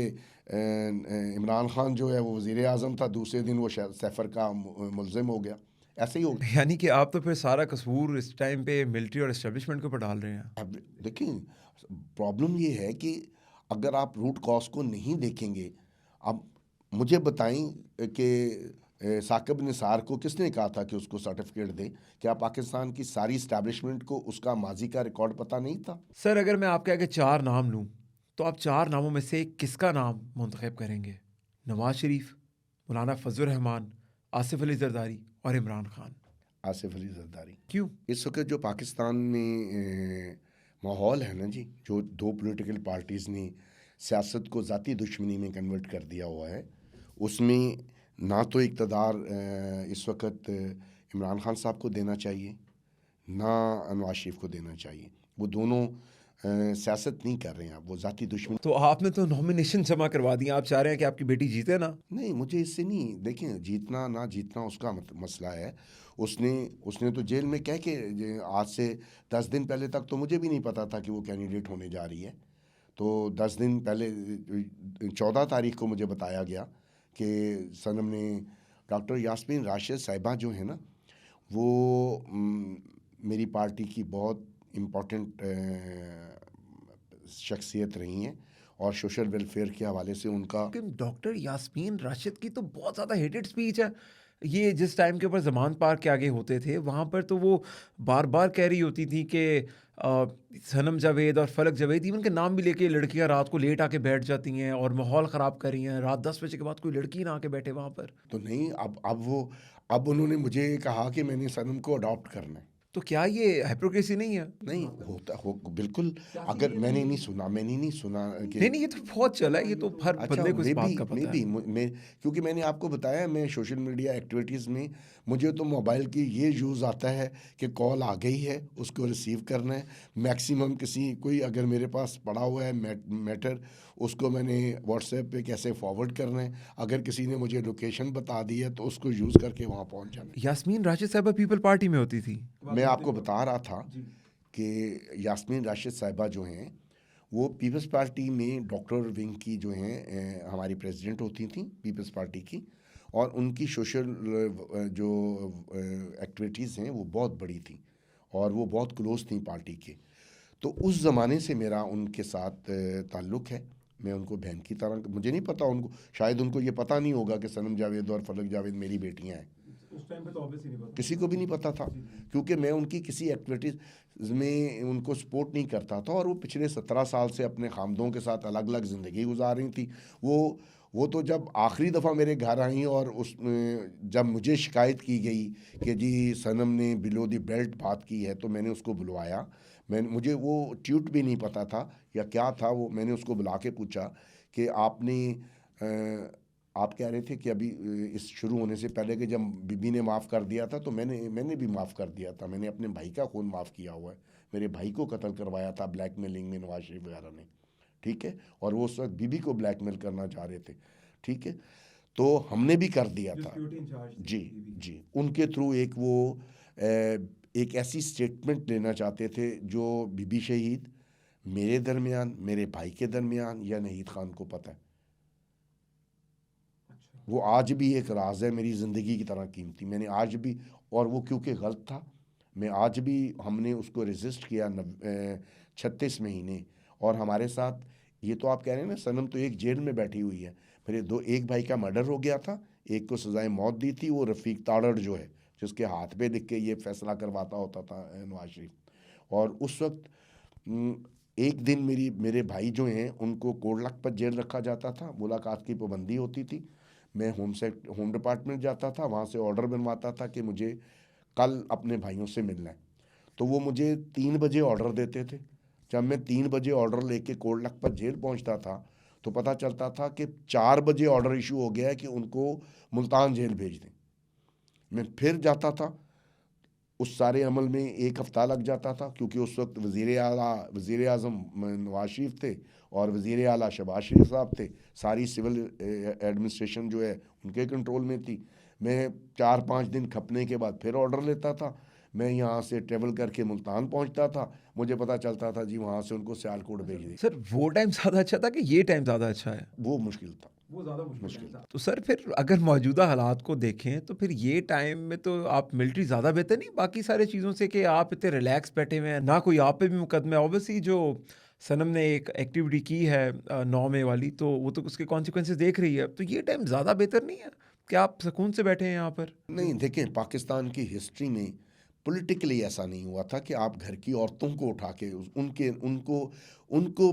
इमरान खान जो है वो वज़ीर आज़म था, दूसरे दिन वो सैफर का मुलज़िम हो गया, ऐसे ही हो गया। यानी कि आप तो फिर सारा कसूर इस टाइम पे मिलिट्री और एस्टेब्लिशमेंट के ऊपर डाल रहे हैं। अब देखिए, प्रॉब्लम ये है कि अगर आप रूट कॉज को नहीं देखेंगे, अब मुझे बताएं कि साकिब निसार को किसने कहा था कि उसको सर्टिफिकेट दे? क्या पाकिस्तान की सारी इस्टेब्लिशमेंट को उसका माजी का रिकॉर्ड पता नहीं था? सर, अगर मैं आपके आगे 4 नाम लूँ, तो आप 4 नामों में से किसका नाम मुंतखब करेंगे? नवाज़ शरीफ, मौलाना फज़लुर रहमान, आसिफ अली ज़रदारी और इमरान खान। आसिफ अली जरदारी। क्यों? इस वक्त जो पाकिस्तान में माहौल है ना जी, जो दो पॉलिटिकल पार्टीज़ ने सियासत को ज़ाती दुश्मनी में कन्वर्ट कर दिया हुआ है, उसमें ना तो इक़्तिदार इस वक़्त इमरान खान साहब को देना चाहिए, ना नवाज़ शरीफ को देना चाहिए। वो दोनों सियासत नहीं कर रहे हैं अब, वो ज़ाती दुश्मनी। तो आपने तो नॉमिनेशन जमा करवा दी, आप चाह रहे हैं कि आपकी बेटी जीते ना? नहीं, मुझे इससे नहीं, देखें जीतना ना जीतना उसका मसला है। उसने उसने तो जेल में कह के आज से 10 दिन पहले तक तो मुझे भी नहीं पता था कि वो कैंडिडेट होने जा रही है। तो 10 दिन पहले 14 तारीख को मुझे बताया गया कि सनम ने, डॉक्टर यास्मीन राशिद साहिबा जो है ना, वो मेरी पार्टी की बहुत इम्पोर्टेंट शख्सियत रही हैं और सोशल वेलफेयर के हवाले से उनका। लेकिन डॉक्टर यास्मीन राशिद की तो बहुत ज़्यादा हेटेड स्पीच है। ये जिस टाइम के ऊपर ज़मान पार्क के आगे होते थे, वहाँ पर तो वो बार-बार कह रही होती थी कि सनम जावेद और फलक जावेद, इवन के नाम भी लेके लड़कियाँ रात को लेट आके बैठ जाती हैं और माहौल ख़राब कर रही हैं। रात 10 बजे के बाद कोई लड़की ना आके बैठे वहाँ पर। तो नहीं, अब उन्होंने मुझे कहा कि मैंने सनम को अडॉप्ट करना है। तो क्या ये हिपोक्रेसी नहीं है? नहीं होता हो बिल्कुल। अगर मैंने नहीं सुना कि नहीं, नहीं, ये तो बहुत चला है, ये तो हर अच्छा, बंदे को इस बात का मे पता बी है। मैं, क्योंकि मैंने आपको बताया मैं सोशल मीडिया एक्टिविटीज़ में, मुझे तो मोबाइल की ये यूज़ आता है कि कॉल आ गई है, उसको रिसीव करना है। मैक्सिमम कोई अगर मेरे पास पड़ा हुआ है मैटर, उसको मैंने व्हाट्सएप पे कैसे फॉरवर्ड करना है। अगर किसी ने मुझे लोकेशन बता दी है तो उसको यूज़ करके वहाँ पहुँच जाना है। यास्मीन राशिद साहिबा पीपल पार्टी में होती थी। मैं आपको बता रहा था कि यास्मीन राशिद साहिबा जो हैं, वो पीपल्स पार्टी में डॉक्टर विंग की जो हैं हमारी प्रेसिडेंट होती थी पीपल्स पार्टी की, और उनकी सोशल जो एक्टिविटीज़ हैं वो बहुत बड़ी थी और वो बहुत क्लोज थी पार्टी के। तो उस ज़माने से मेरा उनके साथ ताल्लुक़ है। मैं उनको बहन की तरह, मुझे नहीं पता, उनको शायद उनको ये पता नहीं होगा कि सनम जावेद और फलक जावेद मेरी बेटियां हैं। उस टाइम पे तो ऑब्वियसली नहीं पता, किसी को भी नहीं पता था, क्योंकि मैं उनकी किसी एक्टिविटीज़ में उनको सपोर्ट नहीं करता था और वो पिछले 17 साल से अपने खामदों के साथ अलग अलग ज़िंदगी गुजार रही थी। वो तो जब आखिरी दफ़ा मेरे घर आई और जब मुझे शिकायत की गई कि जी सनम ने बिलो दी बेल्ट बात की है, तो मैंने उसको बुलवाया। मुझे वो ट्यूट भी नहीं पता था या क्या था वो। मैंने उसको बुला के पूछा कि आप कह रहे थे कि अभी इस शुरू होने से पहले कि जब बीबी ने माफ़ कर दिया था, तो मैंने भी माफ़ कर दिया था। मैंने अपने भाई का खून माफ़ किया हुआ है। मेरे भाई को कत्ल करवाया था ब्लैकमेलिंग में नवाज शरीफ वगैरह ने, ठीक है, और वो उस वक्त बीबी को ब्लैकमेल करना चाह रहे थे, ठीक है, तो हमने भी कर दिया था। जी जी, उनके थ्रू एक ऐसी स्टेटमेंट लेना चाहते थे जो बीबी शहीद, मेरे दरमियान, मेरे भाई के दरमियान या नहीद खान को पता है। वो आज भी एक राज है मेरी ज़िंदगी की तरह कीमती। मैंने आज भी, और वो क्योंकि गलत था, मैं आज भी, हमने उसको रेजिस्ट किया 36 महीने। और हमारे साथ, ये तो आप कह रहे हैं ना, सनम तो एक जेल में बैठी हुई है। एक भाई का मर्डर हो गया था, एक को सजाए मौत दी थी, वो रफ़ीक ताड़ड़ जो है, जिसके हाथ पे लिख के ये फैसला करवाता होता था नवाज शरीफ। और उस वक्त एक दिन मेरे भाई जो हैं उनको कोड लखपत जेल रखा जाता था, मुलाकात की पाबंदी होती थी। मैं होम डिपार्टमेंट जाता था, वहाँ से ऑर्डर बनवाता था कि मुझे कल अपने भाइयों से मिलना है। तो वो मुझे 3 बजे ऑर्डर देते थे। जब मैं 3 बजे ऑर्डर लेके कोट लखपत जेल पहुँचता था, तो पता चलता था कि 4 बजे ऑर्डर इशू हो गया है कि उनको मुल्तान जेल भेज दें। मैं फिर जाता था, उस सारे अमल में 1 हफ़्ता लग जाता था, क्योंकि उस वक्त वज़ीर आज़म नवाज शरीफ थे और वज़ीर आला शहबाज शरीफ साहब थे। सारी सिविल एडमिनिस्ट्रेशन जो है उनके कंट्रोल में थी। मैं 4-5 दिन खपने के बाद फिर ऑर्डर लेता था। मैं यहाँ से ट्रेवल करके मुल्तान पहुँचता था, मुझे पता चलता था जी वहाँ से उनको सियालकोट भेज दें। सर वो टाइम ज़्यादा अच्छा था कि ये टाइम ज़्यादा अच्छा है? वो मुश्किल था, वो ज़्यादा मुश्किल मुश्किल। था। तो सर फिर अगर मौजूदा हालात को देखें तो फिर ये टाइम में तो आप मिलिट्री ज़्यादा बेहतर नहीं बाकी सारी चीज़ों से, कि आप इतने रिलैक्स बैठे हुए हैं, ना कोई आप पे भी मुकदमा है। ऑब्वियसली जो सनम ने एक एक्टिविटी की है 9 मई वाली, तो वो तो उसके कॉन्सिक्वेंसेस देख रही है। तो ये टाइम ज़्यादा बेहतर नहीं है कि आप सुकून से बैठे हैं यहाँ पर? नहीं, देखें, पाकिस्तान की हिस्ट्री में पॉलिटिकली ऐसा नहीं हुआ था कि आप घर की औरतों को उठा के उनको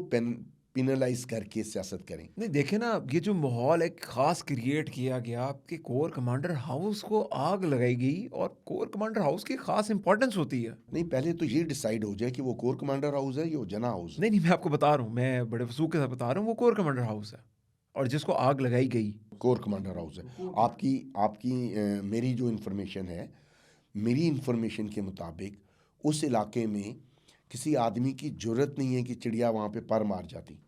पेनलाइज करके सियासत करें। नहीं देखे ना, ये जो माहौल एक ख़ास क्रिएट किया गया कि कोर कमांडर हाउस को आग लगाई गई, और कोर कमांडर हाउस की ख़ास इंपॉर्टेंस होती है। नहीं, पहले तो ये डिसाइड हो जाए कि वो कोर कमांडर हाउस है या जना हाउस है। नहीं, नहीं, मैं आपको बता रहा हूँ, मैं बड़े वसूख के साथ बता रहा हूँ, वो कोर कमांडर हाउस है। और जिसको आग लगाई गई। कोर कमांडर हाउस है। आपकी आपकी मेरी जो इन्फॉर्मेशन है, मेरी इन्फॉर्मेशन के मुताबिक उस इलाके में किसी आदमी की ज़रूरत नहीं है कि चिड़िया वहाँ पे पर मार जाती।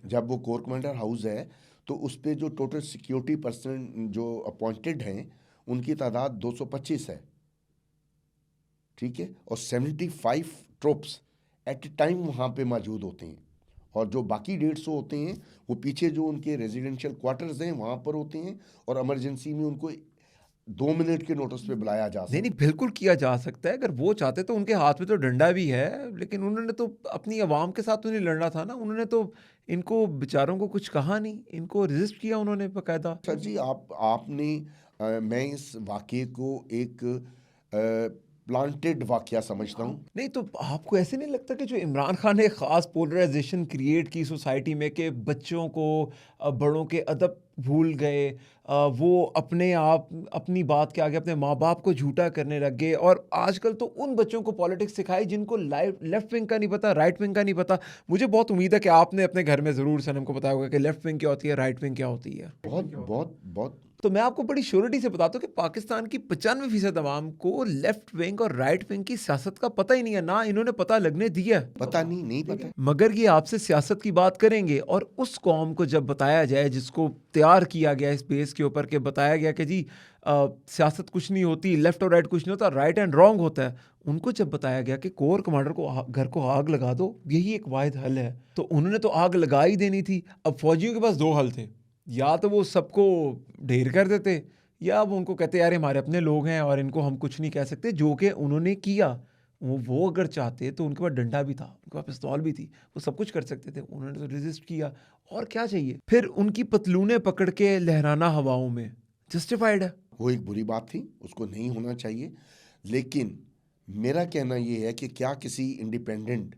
जब वो कोर कमांडर हाउस है तो उस पे जो टोटल सिक्योरिटी पर्सन जो अपॉइंटेड हैं उनकी तादाद 225 है, ठीक है, और 75 ट्रूप्स एट ए टाइम वहाँ पे मौजूद होते हैं, और जो बाकी 150 होते हैं वो पीछे जो उनके रेजिडेंशियल क्वार्टर्स हैं वहाँ पर होते हैं, और इमरजेंसी में उनको 2 मिनट के नोटिस पे बुलाया जा नहीं सकता नहीं, बिल्कुल किया जा सकता है अगर वो चाहते तो। उनके हाथ में तो डंडा भी है, लेकिन उन्होंने तो अपनी आवाम के साथ तो नहीं लड़ना था ना। उन्होंने तो इनको बेचारों को कुछ कहा नहीं, इनको रेजिस्ट किया उन्होंने बकायदा। सर जी। आपने मैं इस वाक़ये को एक प्लांटेड वाक़या समझता हूँ। नहीं तो आपको ऐसे नहीं लगता कि जो इमरान खान ने एक ख़ास पोलराइजेशन क्रिएट की सोसाइटी में, कि बच्चों को बड़ों के अदब भूल गए, वो अपने आप अपनी बात के आगे अपने माँ बाप को झूठा करने लग गए, और आजकल तो उन बच्चों को पॉलिटिक्स सिखाई जिनको लेफ्ट विंग का नहीं पता, राइट विंग का नहीं पता। मुझे बहुत उम्मीद है कि आपने अपने घर में ज़रूर सनम को बताया होगा कि लेफ्ट विंग क्या होती है, राइट विंग क्या होती है। बहुत बहुत बहुत। तो मैं आपको बड़ी श्योरिटी से बताता हूँ कि पाकिस्तान की 95% अवाम को लेफ्ट विंग और राइट विंग की सियासत का पता ही नहीं है, ना इन्होंने पता लगने दिया। पता नहीं पता। मगर ये आपसे सियासत की बात करेंगे, और उस कौम को जब बताया जाए जिसको तैयार किया गया इस बेस के ऊपर, के बताया गया कि जी सियासत कुछ नहीं होती, लेफ्ट और राइट कुछ नहीं होता, राइट एंड रॉन्ग होता है, उनको जब बताया गया कि कोर कमांडर को घर को आग लगा दो, यही एक वाहिद हल है, तो उन्होंने तो आग लगा ही देनी थी। अब फौजियों के पास 2 हल थे, या तो वो सबको ढेर कर देते, या अब उनको कहते यार हमारे अपने लोग हैं और इनको हम कुछ नहीं कह सकते, जो कि उन्होंने किया। वो अगर चाहते तो उनके पास डंडा भी था, उनके पास पिस्तौल भी थी, वो सब कुछ कर सकते थे, उन्होंने तो रेजिस्ट किया। और क्या चाहिए फिर? उनकी पतलूनें पकड़ के लहराना हवाओं में जस्टिफाइड है। वो एक बुरी बात थी, उसको नहीं होना चाहिए। लेकिन मेरा कहना ये है कि क्या किसी इंडिपेंडेंट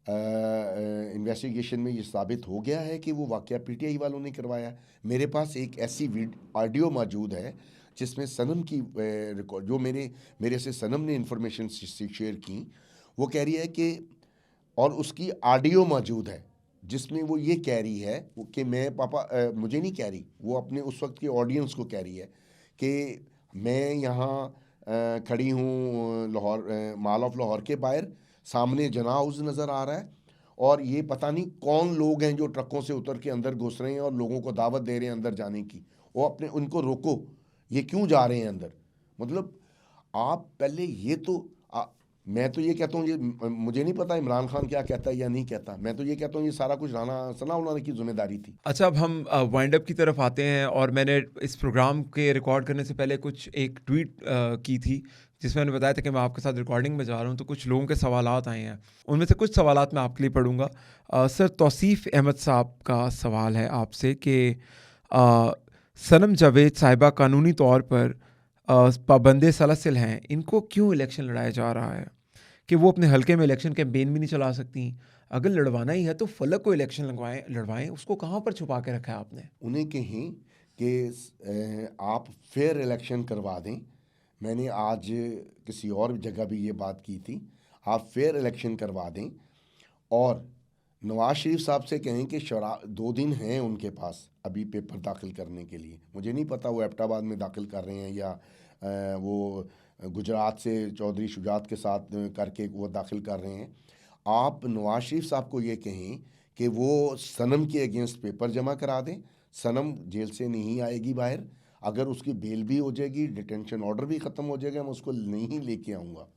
इन्वेस्टिगेशन में ये साबित हो गया है कि वो वाक़या पीटीआई वालों ने करवाया? मेरे पास एक ऐसी ऑडियो मौजूद है जिसमें सनम की रिकॉर्ड, जो मेरे से सनम ने इन्फॉर्मेशन शेयर की, वो कह रही है कि, और उसकी ऑडियो मौजूद है जिसमें वो ये कह रही है कि मैं पापा, मुझे नहीं कह रही, वो अपने उस वक्त के ऑडियंस को कह रही है कि मैं यहाँ खड़ी हूँ लाहौर, मॉल ऑफ लाहौर के बाहर, सामने जना हाउस नज़र आ रहा है, और ये पता नहीं कौन लोग हैं जो ट्रकों से उतर के अंदर घुस रहे हैं और लोगों को दावत दे रहे हैं अंदर जाने की। वो अपने उनको रोको, ये क्यों जा रहे हैं अंदर? मतलब आप पहले ये तो मैं तो ये कहता हूँ, ये मुझे नहीं पता इमरान खान क्या कहता है या नहीं कहता, मैं तो ये कहता हूँ ये सारा कुछ राना सनाउल्लाह की जिम्मेदारी थी। अच्छा, अब हम वाइंड अप की तरफ आते हैं, और मैंने इस प्रोग्राम के रिकॉर्ड करने से पहले कुछ एक ट्वीट की थी जिसमें मैंने बताया था कि मैं आपके साथ रिकॉर्डिंग में जा रहा हूं, तो कुछ लोगों के सवालात आए हैं, उनमें से कुछ सवालात मैं आपके लिए पढ़ूंगा। सर तौसीफ़ अहमद साहब का सवाल है आपसे कि सनम जावेद साहिबा कानूनी तौर पर पाबंद सलसिल हैं, इनको क्यों इलेक्शन लड़ाया जा रहा है? कि वो अपने हलके में इलेक्शन कैंपेन भी नहीं चला सकती? अगर लड़वाना ही है तो फलक को इलेक्शन लड़वाएं, उसको कहाँ पर छुपा के रखा है आपने? उन्हें कहें कि आप फेयर इलेक्शन करवा दें। मैंने आज किसी और जगह भी ये बात की थी, आप फेयर इलेक्शन करवा दें, और नवाज शरीफ साहब से कहें कि 2 दिन हैं उनके पास अभी पेपर दाखिल करने के लिए। मुझे नहीं पता वो एबटाबाद में दाखिल कर रहे हैं या वो गुजरात से चौधरी शुजात के साथ करके वो दाखिल कर रहे हैं। आप नवाज शरीफ साहब को ये कहें कि वो सनम के अगेंस्ट पेपर जमा करा दें। सनम जेल से नहीं आएगी बाहर, अगर उसकी बेल भी हो जाएगी, डिटेंशन ऑर्डर भी ख़त्म हो जाएगा, मैं उसको नहीं लेके आऊँगा।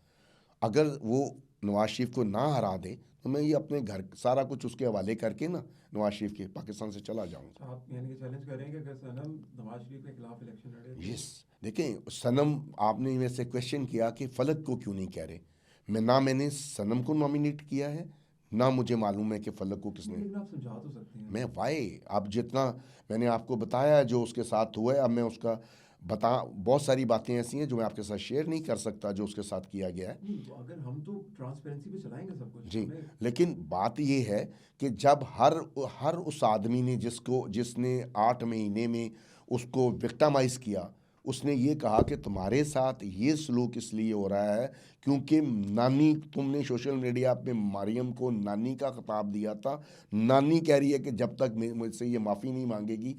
अगर वो नवाज शरीफ को ना हरा दे तो मैं ये अपने घर सारा कुछ उसके हवाले करके ना नवाज शरीफ के पाकिस्तान से चला जाऊँगा। आप यानी कि चैलेंज करेंगे कि सनम नवाज शरीफ के खिलाफ इलेक्शन लड़े? यस। देखें, सनम, आपने मेरे से क्वेश्चन किया कि फलक को क्यों नहीं कह रहे। मैंने सनम को नॉमिनेट किया है, ना मुझे मालूम है कि फलक को किसने। लेकिन आप समझा तो सकते हैं। मैं वाई, अब जितना मैंने आपको बताया जो उसके साथ हुआ है, अब मैं उसका बहुत सारी बातें ऐसी हैं जो मैं आपके साथ शेयर नहीं कर सकता जो उसके साथ किया गया है। नहीं, तो अगर हम तो ट्रांसपेरेंसी पे चलाएंगे सब कुछ जी, लेकिन बात ये है कि जब हर उस आदमी ने जिसने 8 महीने में उसको विक्टिमाइज़ किया, उसने ये कहा कि तुम्हारे साथ ये सलूक इसलिए हो रहा है क्योंकि नानी, तुमने सोशल मीडिया पे मरियम को नानी का खिताब दिया था। नानी कह रही है कि जब तक मुझसे ये माफ़ी नहीं मांगेगी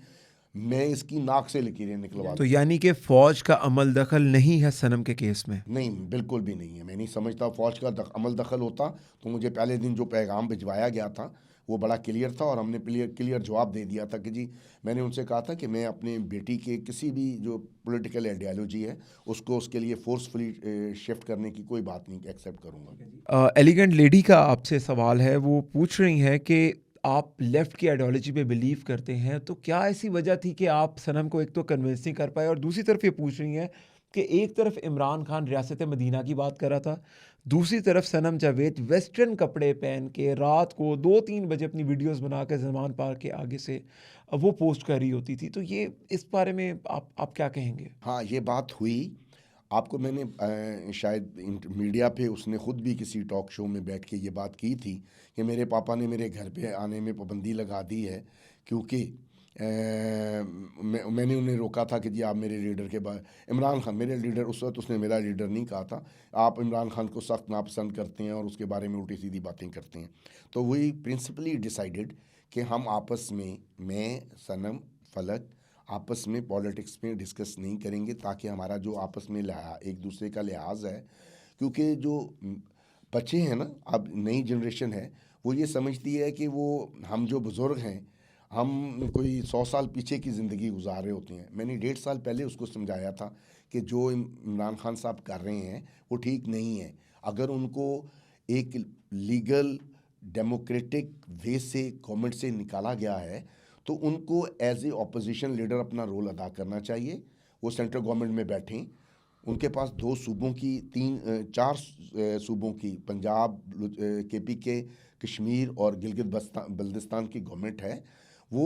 मैं इसकी नाक से लकीरें निकलवा तो दूँ। यानी कि फ़ौज का अमल दखल नहीं है सनम के केस में? नहीं, बिल्कुल भी नहीं है। मैं नहीं समझता फ़ौज का अमल दखल होता तो मुझे पहले दिन जो पैगाम भिजवाया गया था वो बड़ा क्लियर था और हमने क्लियर जवाब दे दिया था कि जी, मैंने उनसे कहा था कि मैं अपने बेटी के किसी भी जो पॉलिटिकल आइडियोलॉजी है उसको उसके लिए फोर्सफुली शिफ्ट करने की कोई बात नहीं एक्सेप्ट करूँगा। एलिगेंट लेडी का आपसे सवाल है, वो पूछ रही हैं कि आप लेफ़्ट की आइडियोलॉजी पे बिलीव करते हैं, तो क्या ऐसी वजह थी कि आप सनम को एक तो कन्विंस नहीं कर पाए, और दूसरी तरफ ये पूछ रही हैं कि एक तरफ इमरान खान रियासत मदीना की बात कर रहा था, दूसरी तरफ सनम जावेद वेस्टर्न कपड़े पहन के रात को 2-3 बजे अपनी वीडियोस बना के ज़मान पार्क के आगे से वो पोस्ट कर रही होती थी। तो ये इस बारे में आप क्या कहेंगे? हाँ, ये बात हुई। आपको मैंने शायद मीडिया पे उसने ख़ुद भी किसी टॉक शो में बैठ के ये बात की थी कि मेरे पापा ने मेरे घर पे आने में पाबंदी लगा दी है क्योंकि मैंने उन्हें रोका था कि जी आप मेरे लीडर के बाद, इमरान खान मेरे लीडर, उस वक्त उसने मेरा लीडर नहीं कहा था, आप इमरान खान को सख्त नापसंद करते हैं और उसके बारे में उल्टी सीधी बातें करते हैं। तो वही प्रिंसिपली डिसाइडेड कि हम आपस में, मैं, सनम, फलक, आपस में पॉलिटिक्स में डिस्कस नहीं करेंगे ताकि हमारा जो आपस में एक दूसरे का लिहाज है, क्योंकि जो बच्चे हैं ना, अब नई जनरेशन है, वो ये समझती है कि वो हम जो बुज़ुर्ग हैं हम कोई 100 साल पीछे की ज़िंदगी गुजार रहे होते हैं। मैंने 1.5 साल पहले उसको समझाया था कि जो इमरान खान साहब कर रहे हैं वो ठीक नहीं है। अगर उनको एक लीगल डेमोक्रेटिक वे से गवर्नमेंट से निकाला गया है तो उनको एज ए ऑपोजिशन लीडर अपना रोल अदा करना चाहिए। वो सेंट्रल गवर्नमेंट में बैठें, उनके पास 2 सूबों की 4 सूबों की, पंजाब, KPK, कश्मीर और गिलगित बल्तिस्तान की गवर्नमेंट है। वो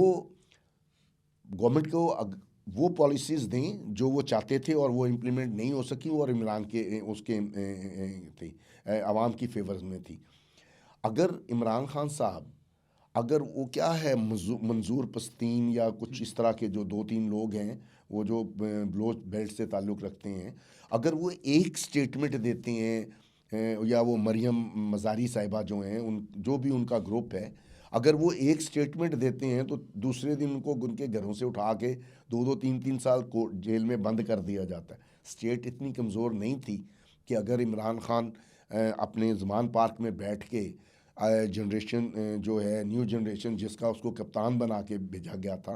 गवर्नमेंट को वो पॉलिसीज़ दें जो वो चाहते थे और वो इम्प्लीमेंट नहीं हो सकी और इमरान के उसके थी, आवाम की फेवर्स में थी। अगर इमरान खान साहब, अगर वो क्या है मंजूर पस्तीन या कुछ इस तरह के जो 2-3 लोग हैं वो जो ब्लोच बेल्ट से ताल्लुक़ रखते हैं, अगर वो एक स्टेटमेंट देते हैं या वो मरियम मज़ारी साहिबा जो हैं, उन जो भी उनका ग्रुप है, अगर वो एक स्टेटमेंट देते हैं तो दूसरे दिन उनको उनके घरों से उठा के 2-2 3-3 साल को जेल में बंद कर दिया जाता है। स्टेट इतनी कमज़ोर नहीं थी कि अगर इमरान खान अपने ज़मान पार्क में बैठ के जनरेशन जो है न्यू जनरेशन जिसका उसको कप्तान बना के भेजा गया था,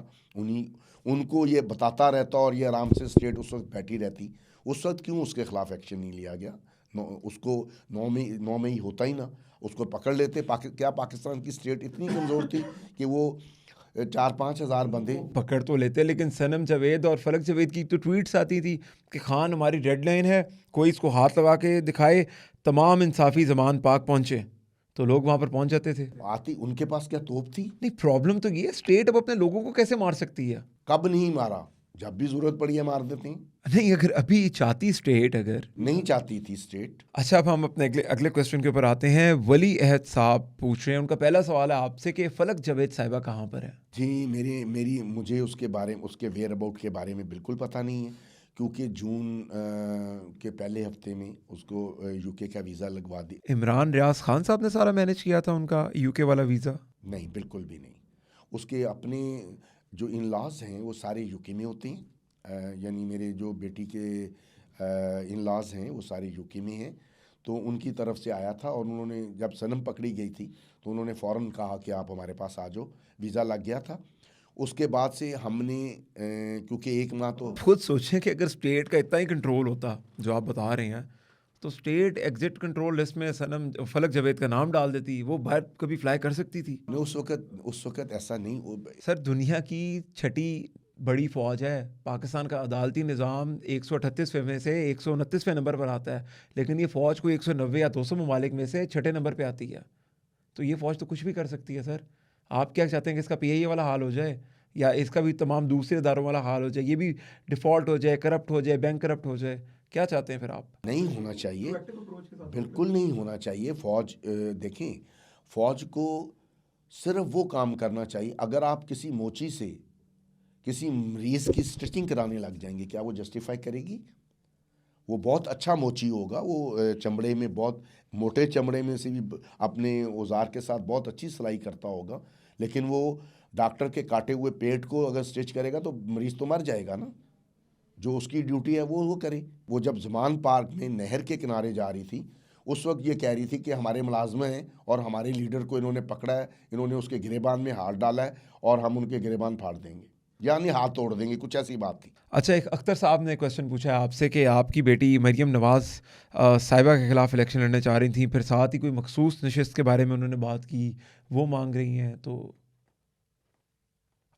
उनको ये बताता रहता और ये आराम से स्टेट उस वक्त बैठी रहती, उस वक्त क्यों उसके ख़िलाफ़ एक्शन नहीं लिया गया? उसको 9 में ही होता ही ना, उसको पकड़ लेते। क्या पाकिस्तान की स्टेट इतनी कमज़ोर थी कि वो 4-5 हज़ार बंदे पकड़ तो लेते, लेकिन सनम जावेद और फलक जावेद की तो ट्वीट्स आती थी कि खान हमारी रेड लाइन है, कोई इसको हाथ लगा के दिखाए, तमाम इंसाफी ज़मान पाक पहुँचे, तो लोग वहाँ पर पहुँच जाते थे। आती। उनके पास क्या तोप थी? नहीं, प्रॉब्लम तो ये है, स्टेट अब अपने लोगों को कैसे मार सकती है? कब नहीं मारा? जब भी ज़रूरत पड़ी है मार देते हैं। नहीं, अगर अभी चाहती स्टेट, अगर नहीं चाहती थी स्टेट। अच्छा, अब हम अपने अगले क्वेश्चन के ऊपर आते हैं। वली अहद साहब पूछ रहे हैं, उनका पहला सवाल है आपसे कि फलक जावेद साहिबा कहाँ पर है? जी, मुझे उसके वेयर अबाउट के बारे में बिल्कुल पता नहीं है, क्योंकि जून के पहले हफ्ते में उसको UK का वीज़ा लगवा दी। इमरान रियाज खान साहब ने सारा मैनेज किया था उनका UK वाला वीज़ा? नहीं, बिल्कुल भी नहीं। उसके अपने जो इन लॉज हैं वो सारे UK में होते हैं, यानी मेरे जो बेटी के इन लॉज हैं वो सारे UK में हैं। तो उनकी तरफ से आया था और उन्होंने, जब सनम पकड़ी गई थी तो उन्होंने फ़ौरन कहा कि आप हमारे पास आ जाओ, वीज़ा लग गया था। उसके बाद से हमने क्योंकि 1 माह तो खुद सोचें कि अगर स्टेट का इतना ही कंट्रोल होता जो आप बता रहे हैं, तो स्टेट एग्जिट कंट्रोल लिस्ट में सनम फलक जावेद का नाम डाल देती, वो बाहर कभी फ्लाई कर सकती थी। उस वक़्त ऐसा नहीं। सर, दुनिया की छठी बड़ी फ़ौज है, पाकिस्तान का अदालती निज़ाम 138वें में से 129वें नंबर पर आता है, लेकिन ये फ़ौज को 190 या 200 ममालिक में से छठे नंबर पे आती है। तो ये फ़ौज तो कुछ भी कर सकती है सर। आप क्या चाहते हैं कि इसका PIA वाला हाल हो जाए, या इसका भी तमाम दूसरे इदारों वाला हाल हो जाए, ये भी डिफ़ॉल्ट हो जाए, करप्ट हो जाए, बैंक करप्ट हो जाए? क्या चाहते हैं फिर आप? नहीं होना चाहिए, बिल्कुल नहीं होना चाहिए। फ़ौज देखें, फ़ौज को सिर्फ वो काम करना चाहिए, अगर आप किसी मोची से किसी मरीज़ की स्टिचिंग कराने लग जाएंगे, क्या वो जस्टिफाई करेगी? वो बहुत अच्छा मोची होगा, वो चमड़े में बहुत मोटे चमड़े में से भी अपने औजार के साथ बहुत अच्छी सिलाई करता होगा, लेकिन वो डॉक्टर के काटे हुए पेट को अगर स्टिच करेगा तो मरीज़ तो मर जाएगा ना। जो उसकी ड्यूटी है वो करे। वो जब ज़मान पार्क में नहर के किनारे जा रही थी, उस वक्त ये कह रही थी कि हमारे मुलाजमे हैं और हमारे लीडर को इन्होंने पकड़ा है, इन्होंने उसके गिरेबान में हाथ डाला है और हम उनके गिरेबान फाड़ देंगे, यानी हाथ तोड़ देंगे, कुछ ऐसी बात थी। अच्छा, एक अख्तर साहब ने क्वेश्चन पूछा है आपसे कि आपकी बेटी मरियम नवाज़ साहिबा के ख़िलाफ़ इलेक्शन लड़ने चाह रही थी, फिर साथ ही कोई मखसूस नशिस्त के बारे में उन्होंने बात की, वो मांग रही हैं, तो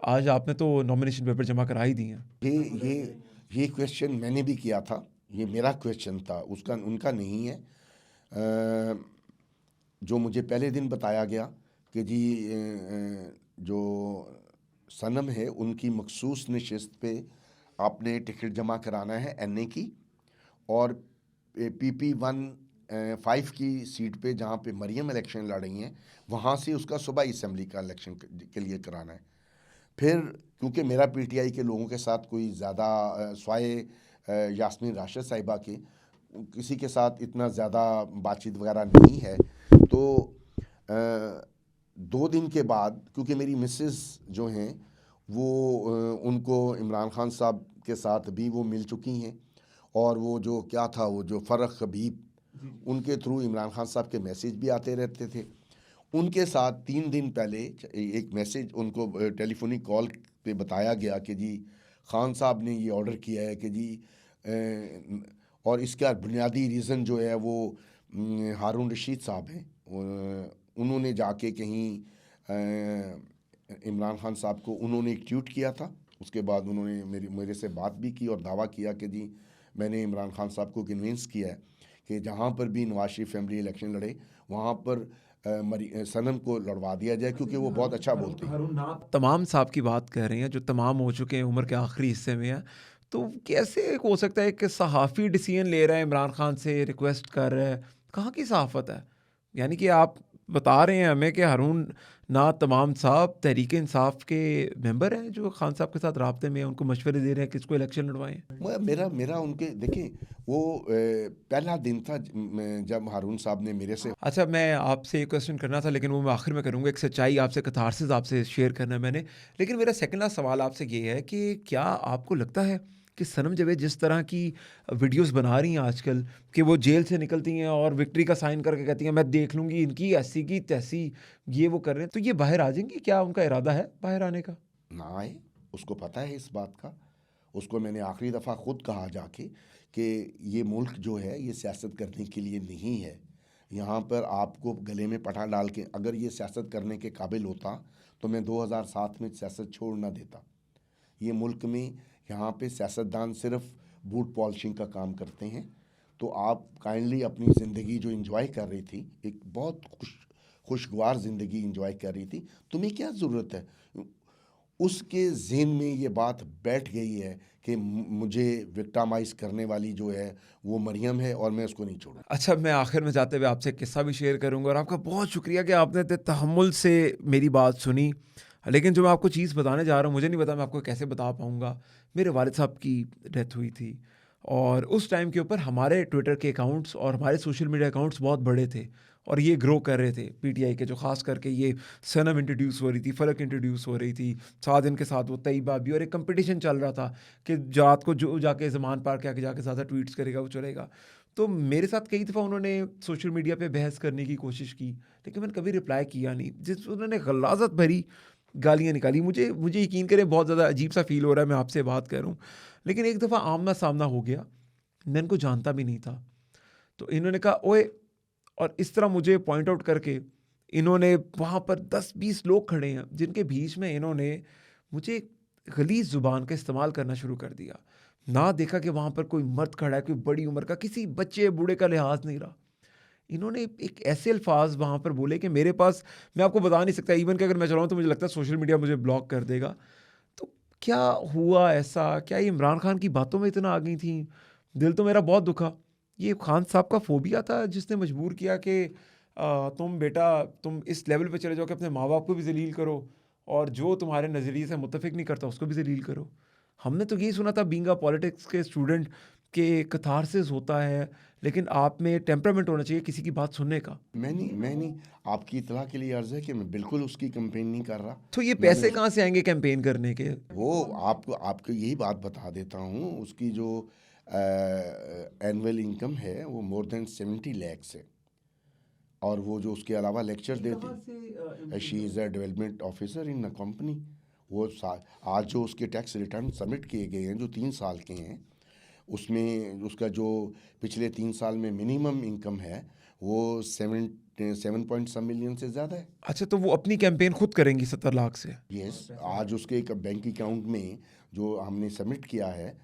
आज आपने तो नॉमिनेशन पेपर जमा करा ही दिए हैं। ये ये क्वेश्चन मैंने भी किया था, ये मेरा क्वेश्चन था, उसका उनका नहीं है। जो मुझे पहले दिन बताया गया कि जी जो सनम है उनकी मखसूस नशिस्त पे आपने टिकट जमा कराना है एनए की, और पीपी 1 5 की सीट पे जहाँ पे मरियम इलेक्शन लड़ रही हैं वहाँ से उसका सूबाई असम्बली का इलेक्शन के लिए कराना है। फिर क्योंकि मेरा पीटीआई के लोगों के साथ कोई ज़्यादा स्वाए यास्मीन राशिद साहिबा के किसी के साथ इतना ज़्यादा बातचीत वगैरह नहीं है, तो 2 दिन के बाद क्योंकि मेरी मिसेस जो हैं वो उनको इमरान खान साहब के साथ भी वो मिल चुकी हैं, और वो जो क्या था वो जो फ़र्क हबीब उनके थ्रू इमरान खान साहब के मैसेज भी आते रहते थे। उनके साथ 3 दिन पहले एक मैसेज उनको टेलीफोनिक कॉल पे बताया गया कि जी खान साहब ने ये ऑर्डर किया है कि जी और इसका बुनियादी रीज़न जो है वो हारून रशीद साहब हैं, उन्होंने जाके कहीं इमरान खान साहब को उन्होंने एक ट्वीट किया था। उसके बाद उन्होंने मेरे से बात भी की और दावा किया कि जी मैंने इमरान खान साहब को कन्विंस किया है कि जहाँ पर भी नवाज शरीफ फैमिली इलेक्शन लड़े वहाँ पर सनम को लड़वा दिया जाए, क्योंकि वो बहुत अच्छा बोलते हैं। तमाम साहब की बात कर रहे हैं जो तमाम हो चुके हैं, उम्र के आखिरी हिस्से में हैं, तो कैसे हो सकता है कि सहाफ़ी डिसीजन ले रहा है, इमरान खान से रिक्वेस्ट कर रहा है, कहाँ की सहाफ़त है? यानी कि आप बता रहे हैं हमें कि हारून ना तमाम साहब तहरीक इंसाफ के मेंबर हैं जो खान साहब के साथ राब्ते में हैं, उनको मशवरे दे रहे हैं किसको इलेक्शन लड़वाएं। मेरा मेरा उनके देखिए वो पहला दिन था जब हारून साहब ने मेरे से अच्छा, मैं आपसे एक क्वेश्चन करना था लेकिन वो मैं आखिर में करूँगा। एक सच्चाई आपसे, कथारसिस आपसे शेयर करना है मैंने। लेकिन मेरा सेकंड लास्ट सवाल आपसे ये है कि क्या आपको लगता है कि सनम जावेद जिस तरह की वीडियोस बना रही हैं आजकल, कि वो जेल से निकलती हैं और विक्ट्री का साइन करके कहती हैं मैं देख लूँगी इनकी ऐसी की तैसी, ये वो कर रहे हैं, तो ये बाहर आ जाएंगी? क्या उनका इरादा है बाहर आने का? ना आए, उसको पता है इस बात का। उसको मैंने आखिरी दफ़ा ख़ुद कहा जाके कि ये मुल्क जो है ये सियासत करने के लिए नहीं है। यहाँ पर आपको गले में पटा डाल के अगर ये सियासत करने के काबिल होता तो मैं 2007 में सियासत छोड़ ना देता। ये मुल्क में यहाँ पे सियासतदान सिर्फ बूट पॉलिशिंग का काम करते हैं। तो आप काइंडली अपनी ज़िंदगी जो एंजॉय कर रही थी, एक बहुत खुशगवार ज़िंदगी एंजॉय कर रही थी, तुम्हें क्या ज़रूरत है? उसके ज़हन में ये बात बैठ गई है कि मुझे विक्टिमाइज़ करने वाली जो है वो मरियम है और मैं उसको नहीं छोड़ूँ। अच्छा, मैं आखिर में जाते हुए आपसे एक किस्सा भी शेयर करूँगा और आपका बहुत शुक्रिया कि आपने इतने तहम्मुल से मेरी बात सुनी। लेकिन जो मैं आपको चीज़ बताने जा रहा हूँ, मुझे नहीं पता मैं आपको कैसे बता पाऊँगा। मेरे वालिद साहब की डेथ हुई थी और उस टाइम के ऊपर हमारे ट्विटर के अकाउंट्स और हमारे सोशल मीडिया अकाउंट्स बहुत बड़े थे और ये ग्रो कर रहे थे पीटीआई के, जो ख़ास करके ये सनम इंट्रोड्यूस हो रही थी, फ़लक इंट्रोड्यूस हो रही थी, साथ इनके साथ वो तैयबा भी, और एक कंपटीशन चल रहा था कि जात को जो जाके ज़मान पार के आके जाके ज़्यादा ट्वीट्स करेगा वो चलेगा। तो मेरे साथ कई दफ़ा उन्होंने सोशल मीडिया पे बहस करने की कोशिश की, लेकिन मैंने कभी रिप्लाई किया नहीं। जिस उन्होंने गलाज़त भरी गालियाँ निकाली, मुझे मुझे यकीन करें बहुत ज़्यादा अजीब-सा फ़ील हो रहा है, मैं आपसे बात कर रहा हूँ। लेकिन एक दफ़ा आमना-सामना हो गया, मैं इनको जानता भी नहीं था। तो इन्होंने कहा, "ओए!" और इस तरह मुझे पॉइंट आउट करके इन्होंने वहाँ पर 10-20 लोग खड़े हैं, जिनके बीच में इन्होंने मुझे गलीज़ ज़ुबान का इस्तेमाल करना शुरू कर दिया। ना देखा कि वहाँ पर कोई मर्द खड़ा है, कोई बड़ी उम्र का, किसी बच्चे बूढ़े का लिहाज़ नहीं रहा। इन्होंने एक ऐसे अल्फ़ाज़ वहाँ पर बोले कि मेरे पास, मैं आपको बता नहीं सकता, इवन कि अगर मैं चाहूँ तो मुझे लगता है सोशल मीडिया मुझे ब्लॉक कर देगा। तो क्या हुआ ऐसा? क्या ये इमरान खान की बातों में इतना आ गई थीं? दिल तो मेरा बहुत दुखा। ये खान साहब का फ़ोबिया था जिसने मजबूर किया कि तुम बेटा तुम इस लेवल पे चले जाओ कि अपने माँ-बाप को भी ज़लील करो और जो तुम्हारे नज़रिए से मुत्तफिक नहीं करता उसको भी ज़लील करो। हमने तो यही सुना था बीइंग अ पॉलिटिक्स के स्टूडेंट कि कैथारसिस होता है, लेकिन आप में टेम्परामेंट होना चाहिए किसी की बात सुनने का। मैं नहीं आपकी इत्तला के लिए अर्ज़ है कि मैं बिल्कुल उसकी कंपेन नहीं कर रहा। तो ये मैंने पैसे उस कहाँ से आएँगे कैंपेन करने के? वो आपको आपको यही बात बता देता हूँ, उसकी जो एनुअल इनकम है वो मोर देन 70 लैक्स है। और वो जो उसके अलावा लेक्चर देती, she is a development officer in a company. वो आज जो उसके टैक्स रिटर्न सबमिट किए गए हैं जो 3 साल के हैं, उसमें उसका जो पिछले 3 साल में मिनिमम इनकम है वो 7 पॉइंट सम मिलियन से ज़्यादा है। अच्छा, तो वो अपनी कैंपेन खुद करेंगी 70 लाख से? यस, आज उसके एक बैंक अकाउंट में जो हमने सबमिट किया है,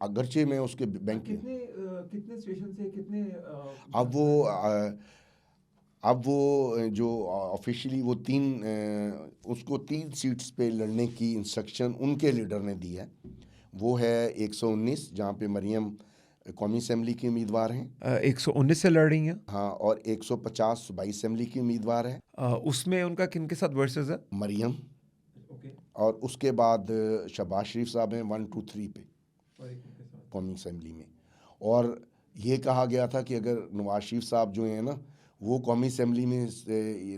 अगरचे मैं उसके बैंक कितने स्टेशन से कितने अब वो अब वो जो ऑफिशियली वो उसको 3 सीट्स पे लड़ने की इंस्ट्रक्शन उनके लीडर ने दी है। वो है 119 जहाँ पे मरियम कौमी असम्बली की उम्मीदवार हैं। 119 से लड़ रही हैं। हाँ, और 150 सूबाई असम्बली की उम्मीदवार है उसमें उनका किनके साथ वर्सेस है? मरियम। ओके। और उसके बाद शहबाज शरीफ साहब हैं 1 2 3 पे और एक उनके साथ। कौमी असम्बली में। और ये कहा गया था कि अगर नवाज शरीफ साहब जो हैं ना वो कौमी असम्बली में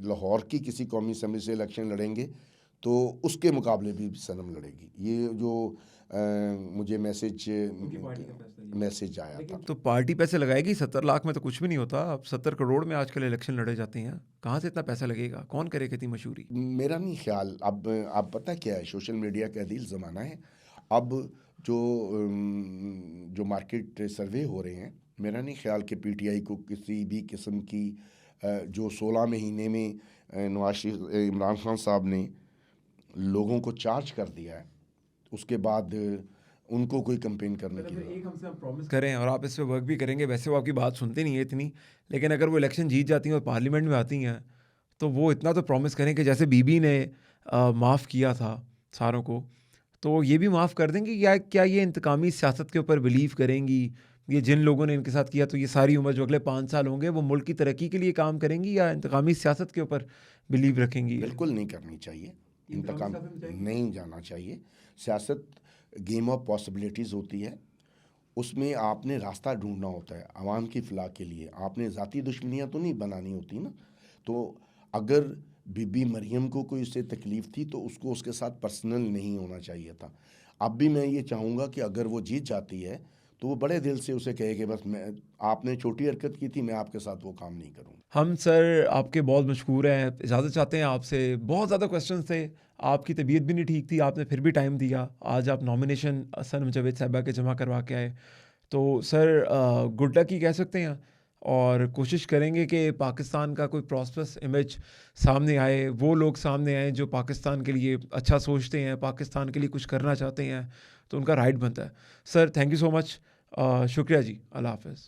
लाहौर की किसी कौमी असम्बली से इलेक्शन लड़ेंगे तो उसके मुकाबले भी सनम लड़ेगी। ये जो मुझे मैसेज आया था। तो पार्टी पैसे लगाएगी? 70 लाख में तो कुछ भी नहीं होता। अब 70 करोड़ में आजकल इलेक्शन लड़े जाते हैं। कहाँ से इतना पैसा लगेगा? कौन करेगा इतनी मशहूरी? मेरा नहीं ख्याल। अब पता क्या है, सोशल मीडिया का अदील ज़माना है। अब जो मार्केट सर्वे हो रहे हैं, मेरा नहीं ख्याल कि पीटीआई को किसी भी किस्म की जो 16 महीने में इमरान खान साहब ने लोगों को चार्ज कर दिया है, उसके बाद उनको कोई कंपेन करने की एक हमसे हम प्रॉमिस करें और आप इस पे वर्क भी करेंगे। वैसे वो आपकी बात सुनते नहीं है इतनी, लेकिन अगर वो इलेक्शन जीत जाती हैं और पार्लियामेंट में आती हैं तो वो इतना तो प्रॉमिस करें कि जैसे बीबी ने माफ़ किया था सारों को, तो ये भी माफ़ कर देंगी? या क्या ये इंतकामी सियासत के ऊपर बिलीव करेंगी? ये जिन लोगों ने इनके साथ किया तो ये सारी उम्र जो अगले 5 साल होंगे वो मुल्क की तरक्की के लिए काम करेंगी या इंतकामी सियासत के ऊपर बिलीव रखेंगी? बिल्कुल नहीं करनी चाहिए। इंतकाम सियासत में जाएंगी? नहीं जाना चाहिए। सियासत गेम ऑफ पॉसिबिलिटीज़ होती है, उसमें आपने रास्ता ढूंढना होता है आवाम की फ़लाह के लिए। आपने ज़ाती दुश्मनियाँ तो नहीं बनानी होती ना। तो अगर बीबी मरियम को कोई उससे तकलीफ़ थी तो उसको उसके साथ पर्सनल नहीं होना चाहिए था। अब भी मैं ये चाहूँगा कि अगर वो जीत जाती है तो वो बड़े दिल से उसे कहे कि बस आपने छोटी हरकत की थी, मैं आपके साथ वो काम नहीं करूँगा। हम सर आपके बहुत मशहूर हैं, इजाज़त चाहते हैं आपसे। बहुत ज़्यादा क्वेश्चंस थे, आपकी तबीयत भी नहीं ठीक थी, आपने फिर भी टाइम दिया। आज आप नॉमिनेशन सनम जावेद साहिबा के जमा करवा के आए। तो सर गुड लक ही कह सकते हैं और कोशिश करेंगे कि पाकिस्तान का कोई प्रॉस्पेरस इमेज सामने आए, वो लोग सामने आएँ जो पाकिस्तान के लिए अच्छा सोचते हैं, पाकिस्तान के लिए कुछ करना चाहते हैं, तो उनका राइट बनता है। Sir thank you so much. शुक्रिया जी, अल्लाह हाफ़िज़।